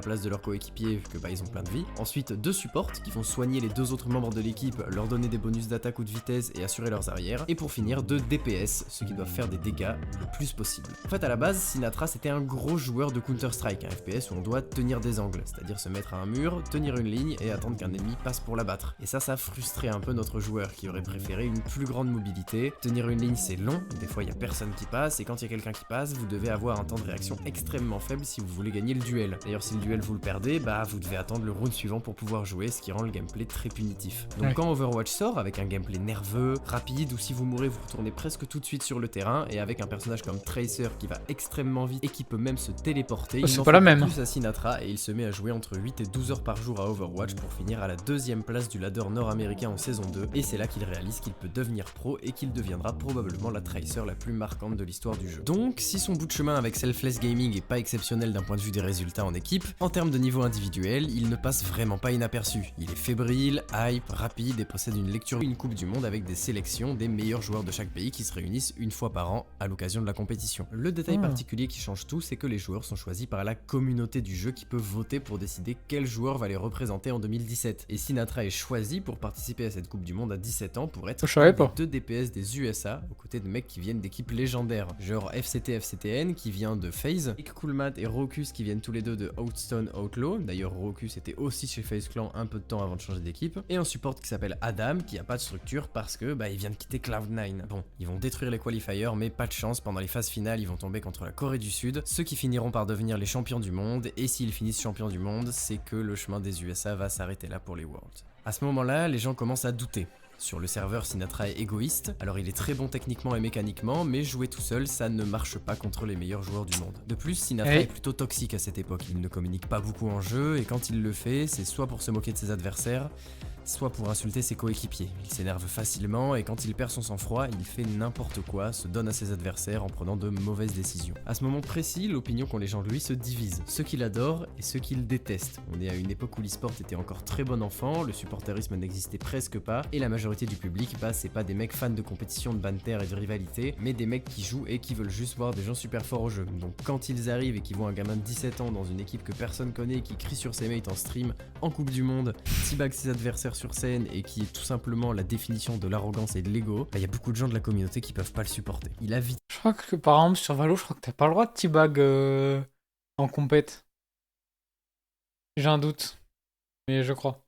Place de leurs coéquipiers vu que ils ont plein de vie. Ensuite 2 supports qui vont soigner les 2 autres membres de l'équipe, leur donner des bonus d'attaque ou de vitesse et assurer leurs arrières. Et pour finir 2 DPS, ceux qui doivent faire des dégâts le plus possible. En fait à la base Sinatra c'était un gros joueur de Counter-Strike, un FPS où on doit tenir des angles, c'est-à-dire se mettre à un mur, tenir une ligne et attendre qu'un ennemi passe pour l'abattre. Et ça frustrait un peu notre joueur qui aurait préféré une plus grande mobilité. Tenir une ligne c'est long, des fois il y a personne qui passe et quand il y a quelqu'un qui passe, vous devez avoir un temps de réaction extrêmement faible si vous voulez gagner le duel. D'ailleurs si le duel vous le perdez, bah vous devez attendre le round suivant pour pouvoir jouer, ce qui rend le gameplay très punitif. Donc quand Overwatch sort, avec un gameplay nerveux, rapide, ou si vous mourrez vous retournez presque tout de suite sur le terrain, et avec un personnage comme Tracer qui va extrêmement vite et qui peut même se téléporter, il n'en fait plus à Sinatra et il se met à jouer entre 8 et 12 heures par jour à Overwatch pour finir à la 2e place du ladder nord-américain en saison 2, et c'est là qu'il réalise qu'il peut devenir pro et qu'il deviendra probablement la Tracer la plus marquante de l'histoire du jeu. Donc si son bout de chemin avec Selfless Gaming est pas exceptionnel d'un point de vue des résultats en équipe, en termes de niveau individuel, il ne passe vraiment pas inaperçu. Il est fébrile, hype, rapide et possède une lecture une coupe du monde avec des sélections des meilleurs joueurs de chaque pays qui se réunissent une fois par an à l'occasion de la compétition. Le détail particulier qui change tout, c'est que les joueurs sont choisis par la communauté du jeu qui peut voter pour décider quel joueur va les représenter en 2017. Et Sinatra est choisi pour participer à cette coupe du monde à 17 ans pour être un des 2 DPS des USA aux côtés de mecs qui viennent d'équipes légendaires, genre FCTN qui vient de FaZe, Nick Coolmat et Rocus qui viennent tous les deux de Outstone Outlaw, d'ailleurs Rocus était aussi chez FaZe Clan un peu de temps avant de changer d'équipe, et un support qui s'appelle Adam qui a pas de structure parce que il vient de quitter Cloud9. Bon, ils vont détruire les qualifiers mais pas de chance, pendant les phases finales ils vont tomber contre la Corée du Sud, ceux qui finiront par devenir les champions du monde, et s'ils finissent champions du monde, c'est que le chemin des USA va s'arrêter là pour les Worlds. À ce moment-là, les gens commencent à douter. Sur le serveur, Sinatra est égoïste, alors il est très bon techniquement et mécaniquement, mais jouer tout seul, ça ne marche pas contre les meilleurs joueurs du monde. De plus, Sinatra est plutôt toxique à cette époque, il ne communique pas beaucoup en jeu, et quand il le fait, c'est soit pour se moquer de ses adversaires, soit pour insulter ses coéquipiers. Il s'énerve facilement et quand il perd son sang-froid, il fait n'importe quoi, se donne à ses adversaires en prenant de mauvaises décisions. À ce moment précis, l'opinion qu'ont les gens de lui se divise, ceux qui l'adorent et ceux qui le détestent. On est à une époque où l'e-sport était encore très bon enfant, le supporterisme n'existait presque pas, et la majorité du public, c'est pas des mecs fans de compétition, de banter et de rivalité, mais des mecs qui jouent et qui veulent juste voir des gens super forts au jeu. Donc quand ils arrivent et qu'ils voient un gamin de 17 ans dans une équipe que personne connaît et qui crie sur ses mates en stream, en Coupe du Monde, teabag ses adversaires sur scène et qui est tout simplement la définition de l'arrogance et de l'ego, y a beaucoup de gens de la communauté qui peuvent pas le supporter. Il a vite. Je crois que par exemple sur Valo, je crois que t'as pas le droit de teabag en compète. J'ai un doute, mais je crois.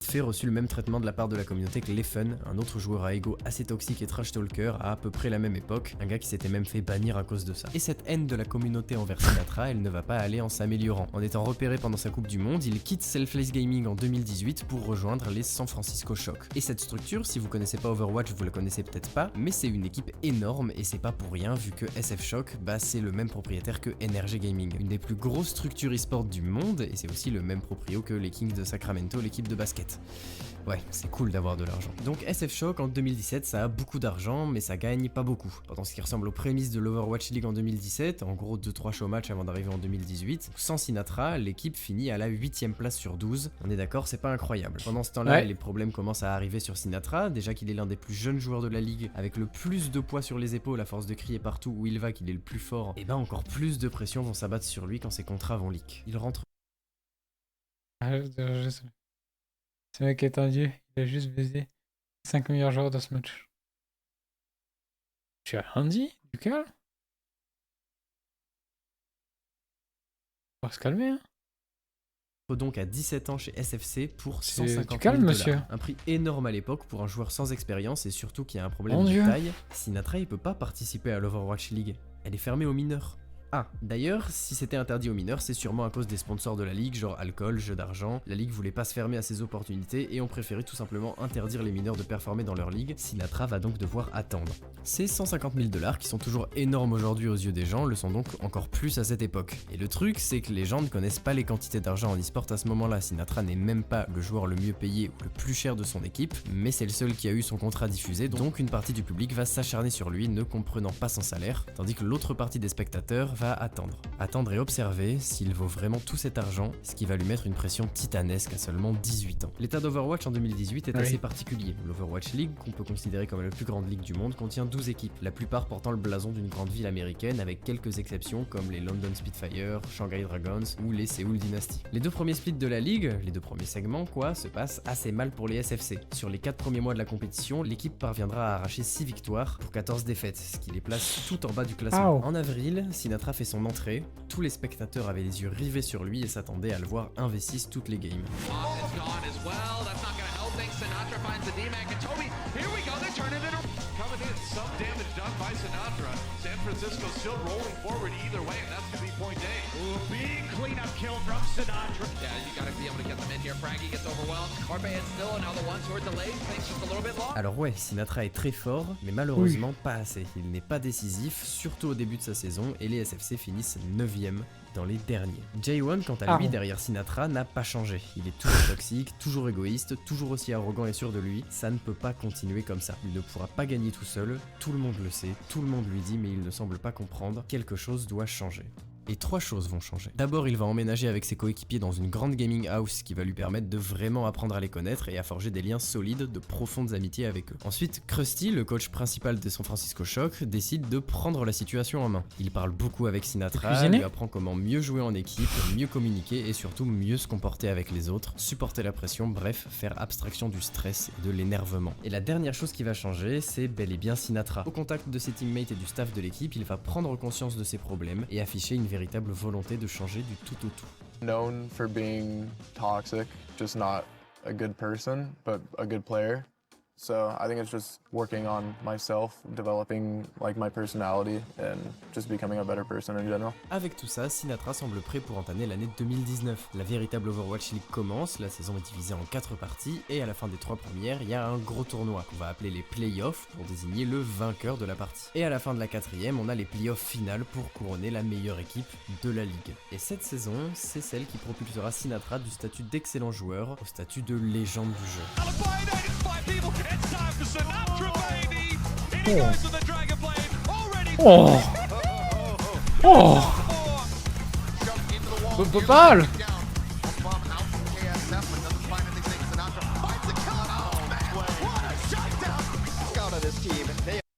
Fait reçu le même traitement de la part de la communauté que Leffen, un autre joueur à ego assez toxique et trash talker à peu près la même époque, un gars qui s'était même fait bannir à cause de ça. Et cette haine de la communauté envers Sinatra, elle ne va pas aller en s'améliorant. En étant repéré pendant sa Coupe du Monde, il quitte Selfless Gaming en 2018 pour rejoindre les San Francisco Shock. Et cette structure, si vous connaissez pas Overwatch, vous la connaissez peut-être pas, mais c'est une équipe énorme et c'est pas pour rien vu que SF Shock, c'est le même propriétaire que NRG Gaming, une des plus grosses structures e-sport du monde, et c'est aussi le même proprio que les Kings de Sacramento, l'équipe de basket. Ouais, c'est cool d'avoir de l'argent. Donc SF Shock en 2017, ça a beaucoup d'argent, mais ça gagne pas beaucoup. Pendant ce qui ressemble aux prémices de l'Overwatch League en 2017, en gros 2-3 show matchs avant d'arriver en 2018, sans Sinatra, l'équipe finit à la 8ème place sur 12. On est d'accord, c'est pas incroyable. Pendant ce temps-là, les problèmes commencent à arriver sur Sinatra, déjà qu'il est l'un des plus jeunes joueurs de la ligue, avec le plus de poids sur les épaules à force de crier partout où il va qu'il est le plus fort, et encore plus de pression vont s'abattre sur lui quand ses contrats vont leak. Il rentre... Ce mec est un dieu, il a juste baisé 5 meilleurs joueurs dans ce match. Tu as rien dit, du calme. On va se calmer, hein. Donc à 17 ans chez SFC pour 150 000 $. Un prix énorme à l'époque pour un joueur sans expérience et surtout qui a un problème de taille. Sinatra il peut pas participer à l'Overwatch League, elle est fermée aux mineurs. Ah, d'ailleurs, si c'était interdit aux mineurs, c'est sûrement à cause des sponsors de la ligue, genre alcool, jeux d'argent. La ligue voulait pas se fermer à ces opportunités et ont préféré tout simplement interdire les mineurs de performer dans leur ligue. Sinatra va donc devoir attendre. Ces 150 000 $ qui sont toujours énormes aujourd'hui aux yeux des gens, le sont donc encore plus à cette époque. Et le truc, c'est que les gens ne connaissent pas les quantités d'argent en e-sport à ce moment-là. Sinatra n'est même pas le joueur le mieux payé ou le plus cher de son équipe, mais c'est le seul qui a eu son contrat diffusé, donc une partie du public va s'acharner sur lui, ne comprenant pas son salaire, tandis que l'autre partie des spectateurs va attendre et observer s'il vaut vraiment tout cet argent, ce qui va lui mettre une pression titanesque à seulement 18 ans. L'état d'Overwatch en 2018 est assez particulier. L'Overwatch League, qu'on peut considérer comme la plus grande ligue du monde, contient 12 équipes, la plupart portant le blason d'une grande ville américaine avec quelques exceptions comme les London Spitfire, Shanghai Dragons ou les Seoul Dynasty. Les 2 premiers splits de la ligue, les 2 premiers segments se passent assez mal pour les SFC. Sur les 4 premiers mois de la compétition, l'équipe parviendra à arracher 6 victoires pour 14 défaites, ce qui les place tout en bas du classement. En avril, Sinatra fait son entrée, tous les spectateurs avaient les yeux rivés sur lui et s'attendaient à le voir 1v6 toutes les games. Sinatra. San Francisco still rolling forward either way, and that's going to be point A. Ooh, big cleanup kill from Sinatra. Yeah, you got to be able to get them in here. Frankie gets overwhelmed. Barbarians still another ones who are delayed. Things just a little bit long. Alors ouais, Sinatra est très fort, mais malheureusement pas assez. Il n'est pas décisif, surtout au début de sa saison, et les SFC finissent 9ème dans les derniers. J1, quant à lui, derrière Sinatra, n'a pas changé. Il est toujours toxique, toujours égoïste, toujours aussi arrogant et sûr de lui. Ça ne peut pas continuer comme ça. Il ne pourra pas gagner tout seul, tout le monde le sait, tout le monde lui dit, mais il ne semble pas comprendre. Quelque chose doit changer. Et 3 choses vont changer. D'abord, il va emménager avec ses coéquipiers dans une grande gaming house qui va lui permettre de vraiment apprendre à les connaître et à forger des liens solides, de profondes amitiés avec eux. Ensuite, Krusty, le coach principal de San Francisco Shock, décide de prendre la situation en main. Il parle beaucoup avec Sinatra, lui apprend comment mieux jouer en équipe, mieux communiquer et surtout mieux se comporter avec les autres, supporter la pression, bref, faire abstraction du stress et de l'énervement. Et la dernière chose qui va changer, c'est bel et bien Sinatra. Au contact de ses teammates et du staff de l'équipe, il va prendre conscience de ses problèmes et afficher une véritable volonté de changer du tout au tout. Known for being toxic, just not a good person, but a good player. So I think it's just working on myself, developing like my personality and just becoming a better person in general. Avec tout ça, Sinatra semble prêt pour entamer l'année 2019. La véritable Overwatch League commence, la saison est divisée en 4 parties et à la fin des 3 premières, il y a un gros tournoi qu'on va appeler les playoffs pour désigner le vainqueur de la partie. Et à la fin de la 4e, on a les playoffs finales pour couronner la meilleure équipe de la ligue. Et cette saison, c'est celle qui propulsera Sinatra du statut d'excellent joueur au statut de légende du jeu. Oh. Oh. Pas mal.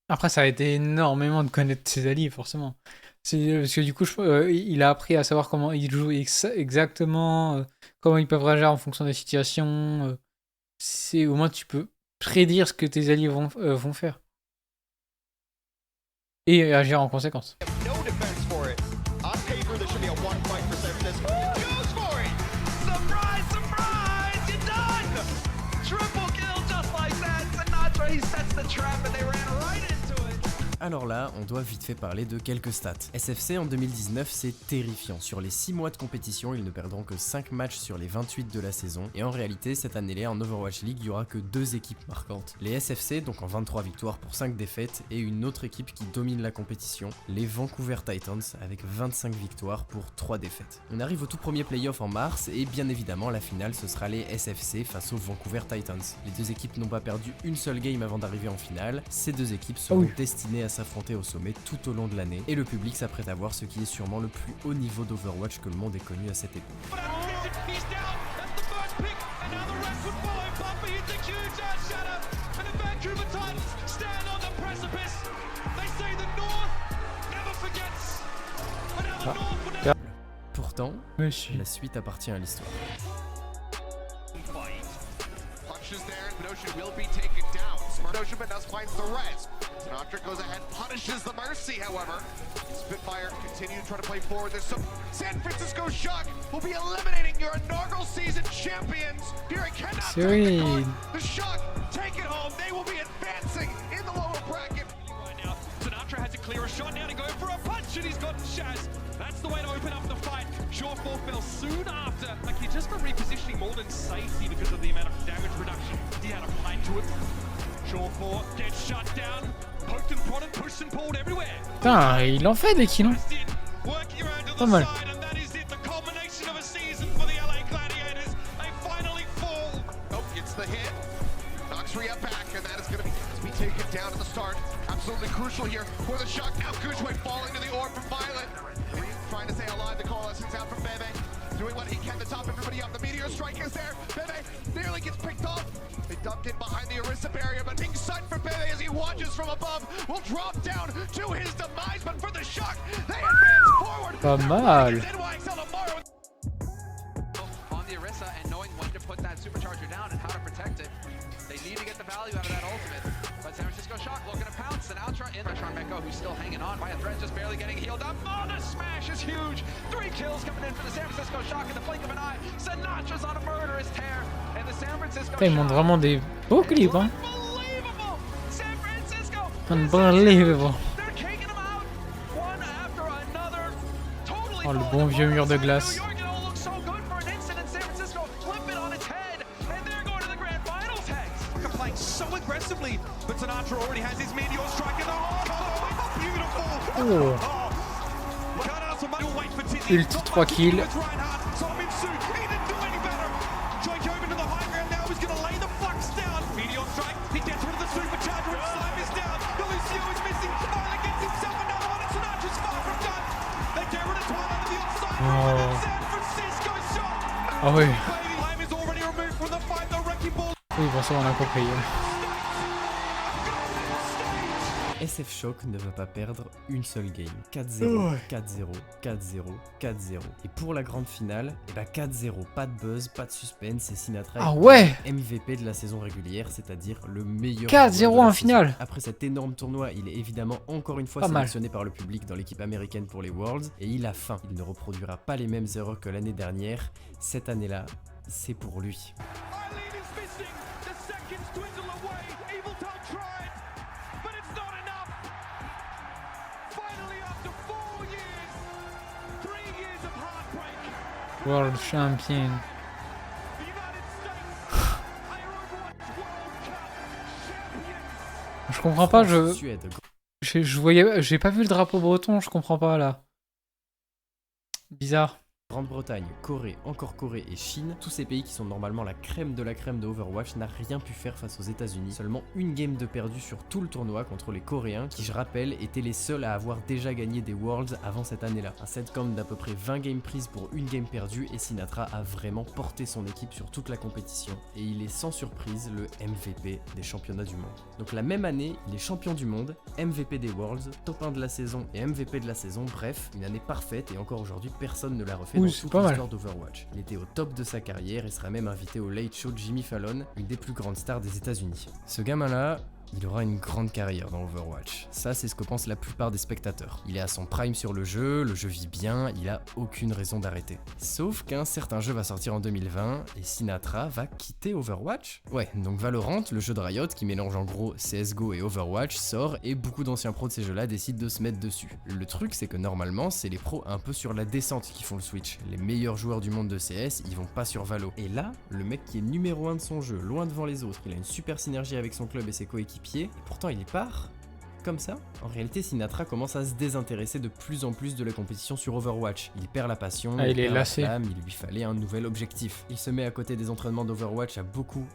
Après, ça a été énormément de connaître ses alliés, forcément. C'est parce que du coup, il a appris à savoir comment il joue exactement, comment ils peuvent réagir en fonction des situations. C'est au moins tu peux prédire ce que tes alliés vont faire. Et agir en conséquence. Alors là, on doit vite fait parler de quelques stats. SFC en 2019, c'est terrifiant. Sur les 6 mois de compétition, ils ne perdront que 5 matchs sur les 28 de la saison. Et en réalité, cette année-là, en Overwatch League, il n'y aura que 2 équipes marquantes. Les SFC, donc en 23 victoires pour 5 défaites, et une autre équipe qui domine la compétition, les Vancouver Titans, avec 25 victoires pour 3 défaites. On arrive au tout premier playoff en mars, et bien évidemment, la finale, ce sera les SFC face aux Vancouver Titans. Les 2 équipes n'ont pas perdu une seule game avant d'arriver en finale. Ces 2 équipes seront destinées à s'affronter au sommet tout au long de l'année et le public s'apprête à voir ce qui est sûrement le plus haut niveau d'Overwatch que le monde ait connu à cette époque. Pourtant, la suite appartient à l'histoire. Sinatra goes ahead, punishes the Mercy, however. Spitfire continue to try to play forward. There's some San Francisco Shock will be eliminating your inaugural season champions. Here it cannot take the Shock take it home. They will be advancing in the lower bracket. Right now, Sinatra had to clear a shot down and go for a punch, and he's gotten Shaz. That's the way to open up the fight. Short-4 fell soon after. Like, he just got repositioning more than safety because of the amount of damage reduction he had applied to it. Short-4 gets shut down. Poked and prodded, pushed and pulled everywhere. Putain, il en fait des kills. Pas mal. And that is it, the culmination of a season for the LA Gladiators. They finally fall. Oh, it's the hit. Knocks Rhea back, and that is going to be taken down at the start. Absolutely crucial here for the Shock. Now Kujway falling to the orb from Violet. Trying to stay alive. The coalescence out from Bebe. Doing what he can to top everybody up. The Meteor Strike is there. Bebe nearly gets picked off. They dumped in behind the Orisa barrier, but being sight for Bebe as he watches from above will drop down to his demise. But for the Shock, they advance forward. Pas mal. On the Orisa and knowing when to put that supercharger down and how to protect it, they need to get the value out of that ultimate. But San Francisco Shock looking to pounce, and Ultra in pressure on Meko, who's still hanging on by a thread, just barely getting healed up. Oh, the smash is huge! 3 kills coming in for the San Francisco Shock in the blink of an eye. Sinatra's on a murderous tear, and the San Francisco Shock... Ils montrent vraiment des beaux clips, hein. Unbelievable. Oh, le bon vieux mur de glace. So aggressively, but Sinatra already has his meteor strike in the heart. Beautiful. Oh. Ult 3 kills. Ah oui. Oui, bon ça on a compris. SF Shock ne va pas perdre une seule game. 4-0, Ouais. 4-0, 4-0, 4-0. Et pour la grande finale, eh ben 4-0, pas de buzz, pas de suspense, et Sinatra Ah est ouais MVP de la saison régulière, c'est-à-dire le meilleur 4-0 joueur de la en saison. finale. Après cet énorme tournoi, il est évidemment encore une fois Pas mal. sélectionné par le public dans l'équipe américaine pour les Worlds, et il a faim. Il ne reproduira pas les mêmes erreurs que l'année dernière. Cette année-là, c'est pour lui. World Champion. Je comprends pas, Suède. je voyais, j'ai pas vu le drapeau breton, je comprends pas là. Bizarre. Grande-Bretagne, Corée, encore Corée et Chine, tous ces pays qui sont normalement la crème de Overwatch, n'a rien pu faire face aux États-Unis. Seulement une game de perdu sur tout le tournoi contre les Coréens, qui je rappelle étaient les seuls à avoir déjà gagné des Worlds avant cette année-là. Un setcount d'à peu près 20 games prises pour une game perdue, et Sinatra a vraiment porté son équipe sur toute la compétition. Et il est sans surprise le MVP des championnats du monde. Donc la même année, il est champion du monde, MVP des Worlds, top 1 de la saison et MVP de la saison, bref, une année parfaite, et encore aujourd'hui personne ne l'a refait Oui, dans c'est toute pas mal. l'histoire d'Overwatch. Il était au top de sa carrière et sera même invité au Late Show de Jimmy Fallon, une des plus grandes stars des États-Unis. Ce gamin-là, il aura une grande carrière dans Overwatch. Ça, c'est ce que pensent la plupart des spectateurs. Il est à son prime sur le jeu vit bien, il a aucune raison d'arrêter. Sauf qu'un certain jeu va sortir en 2020 et Sinatra va quitter Overwatch. Ouais, donc Valorant, le jeu de Riot qui mélange en gros CSGO et Overwatch, sort et beaucoup d'anciens pros de ces jeux-là décident de se mettre dessus. Le truc, c'est que normalement, c'est les pros un peu sur la descente qui font le switch. Les meilleurs joueurs du monde de CS, ils vont pas sur Valo. Et là, le mec qui est numéro 1 de son jeu, loin devant les autres, il a une super synergie avec son club et ses coéquipiers, et pourtant il part comme ça. En réalité, Sinatra commence à se désintéresser de plus en plus de la compétition sur Overwatch. Il perd la passion, Ah, il est perd la lassé. flamme, il lui fallait un nouvel objectif. Il se met à côté des entraînements d'Overwatch à beaucoup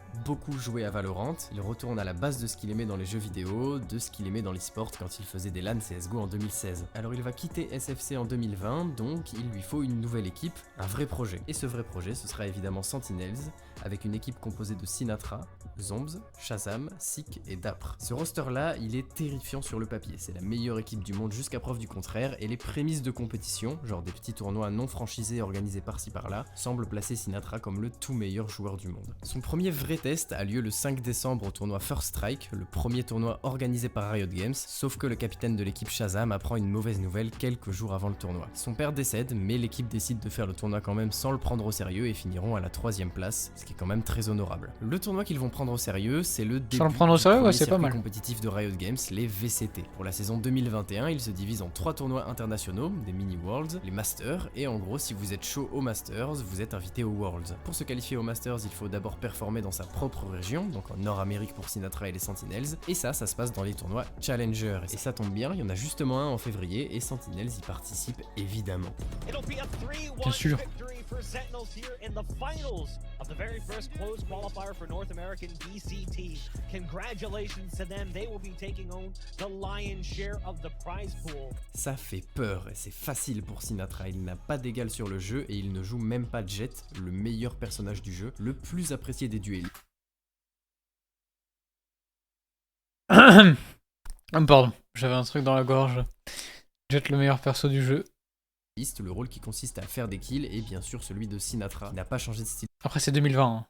jouer à Valorant. Il retourne à la base de ce qu'il aimait dans les jeux vidéo, de ce qu'il aimait dans l'e-sport quand il faisait des LAN CSGO en 2016. Alors il va quitter SFC en 2020, donc il lui faut une nouvelle équipe, un vrai projet. Et ce vrai projet, ce sera évidemment Sentinels, avec une équipe composée de Sinatra, Zombs, Shazam, Seek et Dapr. Ce roster-là, il est terrifiant sur le papier. C'est la meilleure équipe du monde jusqu'à preuve du contraire, et les prémices de compétition, genre des petits tournois non franchisés organisés par-ci par-là, semblent placer Sinatra comme le tout meilleur joueur du monde. Son premier vrai test a lieu le 5 décembre au tournoi First Strike, le premier tournoi organisé par Riot Games, sauf que le capitaine de l'équipe Shazam apprend une mauvaise nouvelle quelques jours avant le tournoi. Son père décède, mais l'équipe décide de faire le tournoi quand même sans le prendre au sérieux et finiront à la 3ème place, ce qui est quand même très honorable. Le tournoi qu'ils vont prendre au sérieux, c'est le début Sans le prendre au du sérieux, premier ouais, c'est pas circuit mal. compétitif de Riot Games, les VCT. Pour la saison 2021, il se divise en 3 tournois internationaux, des mini-worlds, les Masters, et en gros, si vous êtes chaud aux Masters, vous êtes invité aux Worlds. Pour se qualifier aux Masters, il faut d'abord performer dans sa propre région, donc en Nord-Amérique pour Sinatra et les Sentinels, et ça se passe dans les tournois Challenger. Et ça tombe bien, il y en a justement un en février, et Sentinels y participe évidemment. Bien sûr. Victory for Sentinels here in the finals of the very first closed qualifier for North American VCT. Congratulations to them. They will be taking home the lion's share of the prize pool. Ça fait peur et c'est facile pour Sinatra, il n'a pas d'égal sur le jeu et il ne joue même pas Jet, le meilleur personnage du jeu, le plus apprécié des duellistes. Pardon, j'avais un truc dans la gorge. Jet le meilleur perso du jeu. Le rôle qui consiste à faire des kills est bien sûr celui de Sinatra, qui n'a pas changé de style. Après c'est 2020. Hein.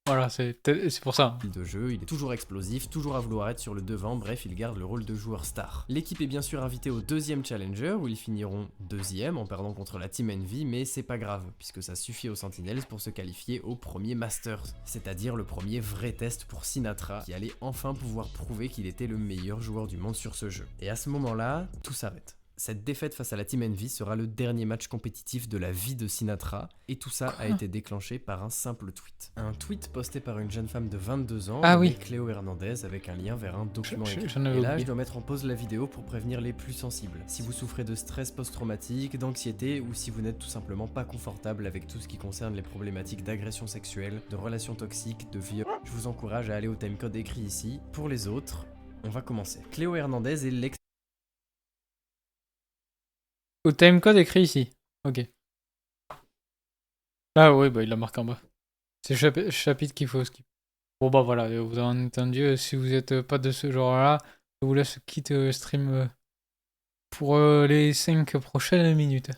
Voilà, c'est pour ça. De jeu, il est toujours explosif, toujours à vouloir être sur le devant, bref, il garde le rôle de joueur star. L'équipe est bien sûr invitée au 2e Challenger, où ils finiront 2e en perdant contre la Team Envy, mais c'est pas grave, puisque ça suffit aux Sentinels pour se qualifier au premier Masters, c'est-à-dire le premier vrai test pour Sinatra, qui allait enfin pouvoir prouver qu'il était le meilleur joueur du monde sur ce jeu. Et à ce moment-là, tout s'arrête. Cette défaite face à la Team Envy sera le dernier match compétitif de la vie de Sinatra, et tout ça a été déclenché par un simple tweet. Un tweet posté par une jeune femme de 22 ans, nommée Cléo Hernandez, avec un lien vers un document écrit. Et là, je dois mettre en pause la vidéo pour prévenir les plus sensibles. Si vous souffrez de stress post-traumatique, d'anxiété, ou si vous n'êtes tout simplement pas confortable avec tout ce qui concerne les problématiques d'agression sexuelle, de relations toxiques, de viol, je vous encourage à aller au timecode écrit ici. Pour les autres, on va commencer. Cléo Hernandez est l'ex... Au timecode écrit ici. Ok. Ah oui, bah il l'a marqué en bas. C'est le chapitre qu'il faut skip. Bon bah voilà, vous avez entendu, si vous êtes pas de ce genre-là, je vous laisse quitter le stream pour les 5 prochaines minutes.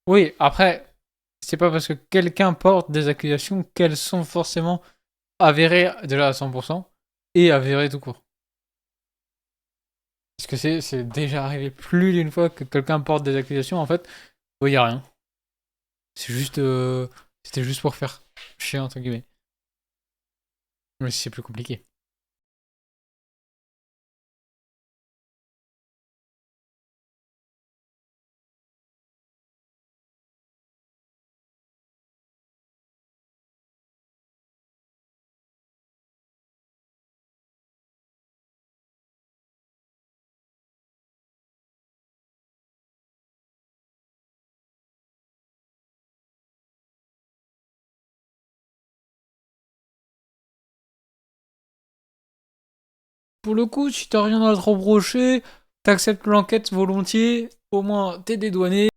Oui, après, c'est pas parce que quelqu'un porte des accusations qu'elles sont forcément avérées déjà à 100% et avérées tout court. Parce que c'est déjà arrivé plus d'une fois que quelqu'un porte des accusations, en fait, il y a rien. C'est juste... C'était juste pour faire chier, entre guillemets. Mais c'est plus compliqué. Pour le coup, si t'as rien à te reprocher, t'acceptes l'enquête volontiers, au moins t'es dédouané.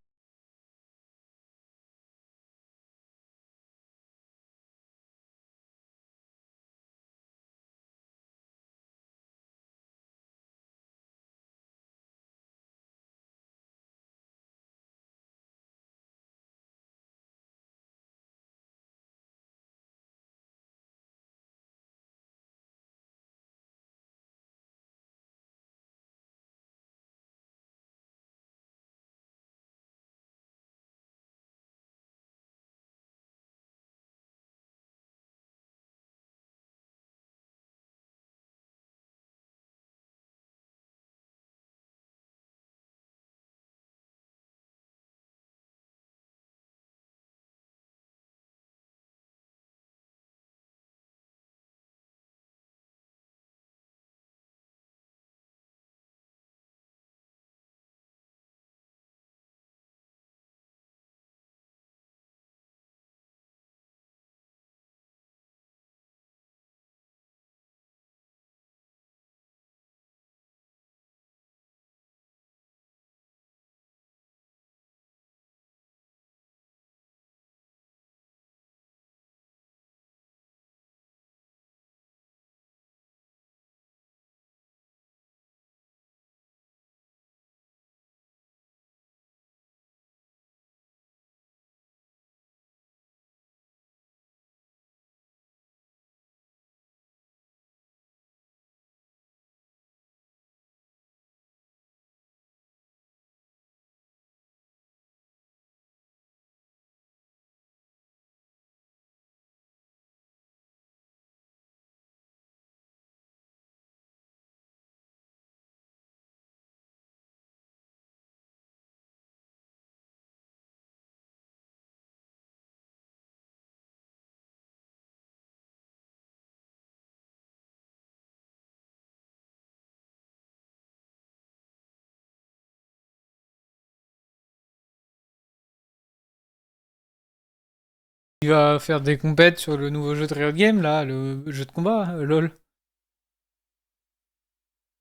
Il va faire des compètes sur le nouveau jeu de Riot Games, là, le jeu de combat, LOL.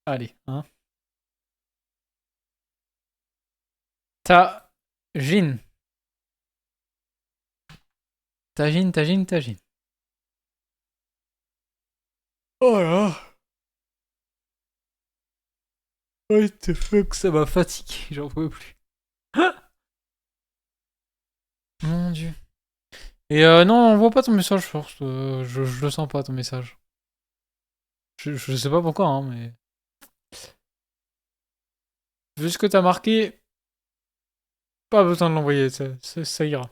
Allez, hein. Tajin. Tajin. Oh là. What the fuck, ça m'a fatigué, j'en pouvais plus. Mon dieu. Et non, on voit pas ton message, force. Je le sens pas, ton message. Je sais pas pourquoi, hein, mais... Vu ce que t'as marqué... Pas besoin de l'envoyer, ça ira.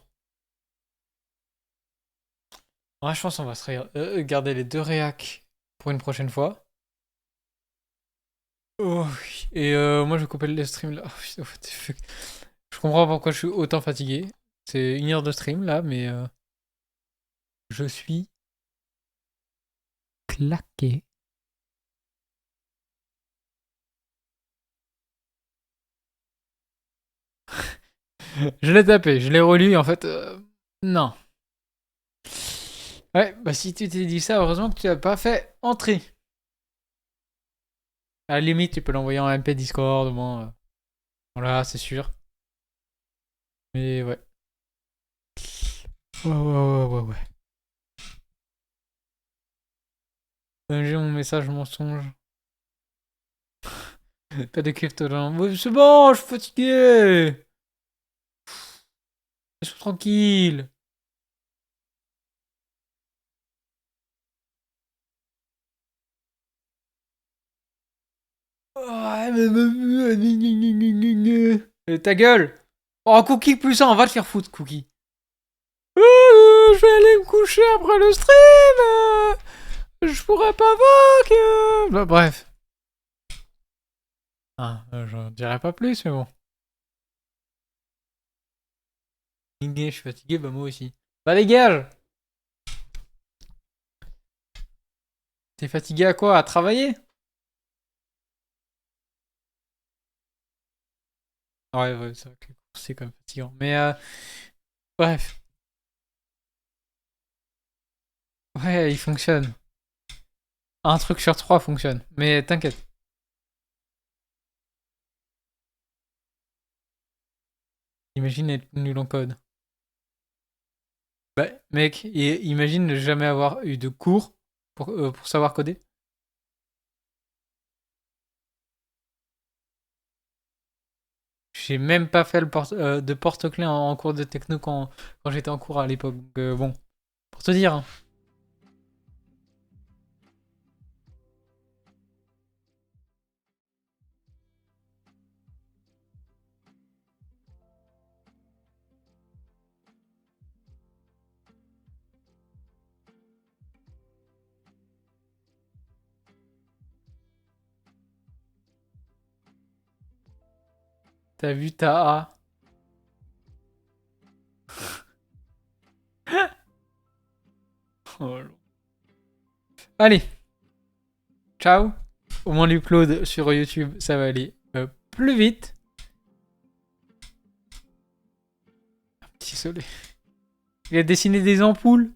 Ouais, je pense qu'on va se garder les 2 réacs pour une prochaine fois. Oh, oui. Et moi, je vais couper le stream, là. Oh, putain, what the fuck. Je comprends pourquoi je suis autant fatigué. C'est 1 heure de stream, là, mais... je suis... claqué. Je l'ai tapé, je l'ai relu, en fait... non. Ouais, bah si tu t'es dit ça, heureusement que tu l'as pas fait entrer. À la limite, tu peux l'envoyer en MP Discord, au moins... voilà, c'est sûr. Mais ouais. Ouais. J'ai mon message mensonge. Pas de crypto là. Ouais, c'est bon, je suis fatigué. Laisse-moi tranquille. Ta gueule. Oh, Cookie plus 1, va te faire foutre, Cookie. Je vais aller me coucher après le stream. Je pourrais pas voir. Bah, bref. Ah, j'en dirai pas plus, mais bon. Je suis fatigué, bah moi aussi. Bah dégage. T'es fatigué à quoi? À travailler? Ouais, c'est vrai que c'est quand même fatigant. Mais bref. Ouais, il fonctionne. Un truc sur 3 fonctionne. Mais t'inquiète. Imagine être nul en code. Bah, mec, imagine ne jamais avoir eu de cours pour savoir coder. J'ai même pas fait de porte-clés en cours de techno quand j'étais en cours à l'époque. Bon, pour te dire. Hein. T'as vu ta A? Oh là. Allez. Ciao. Au moins l'upload sur YouTube, ça va aller plus vite. Un petit soleil. Il a dessiné des ampoules.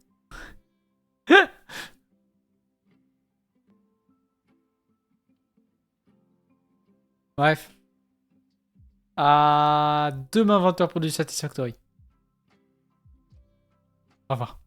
Bref. À demain 20h pour du Satisfactory. Au revoir.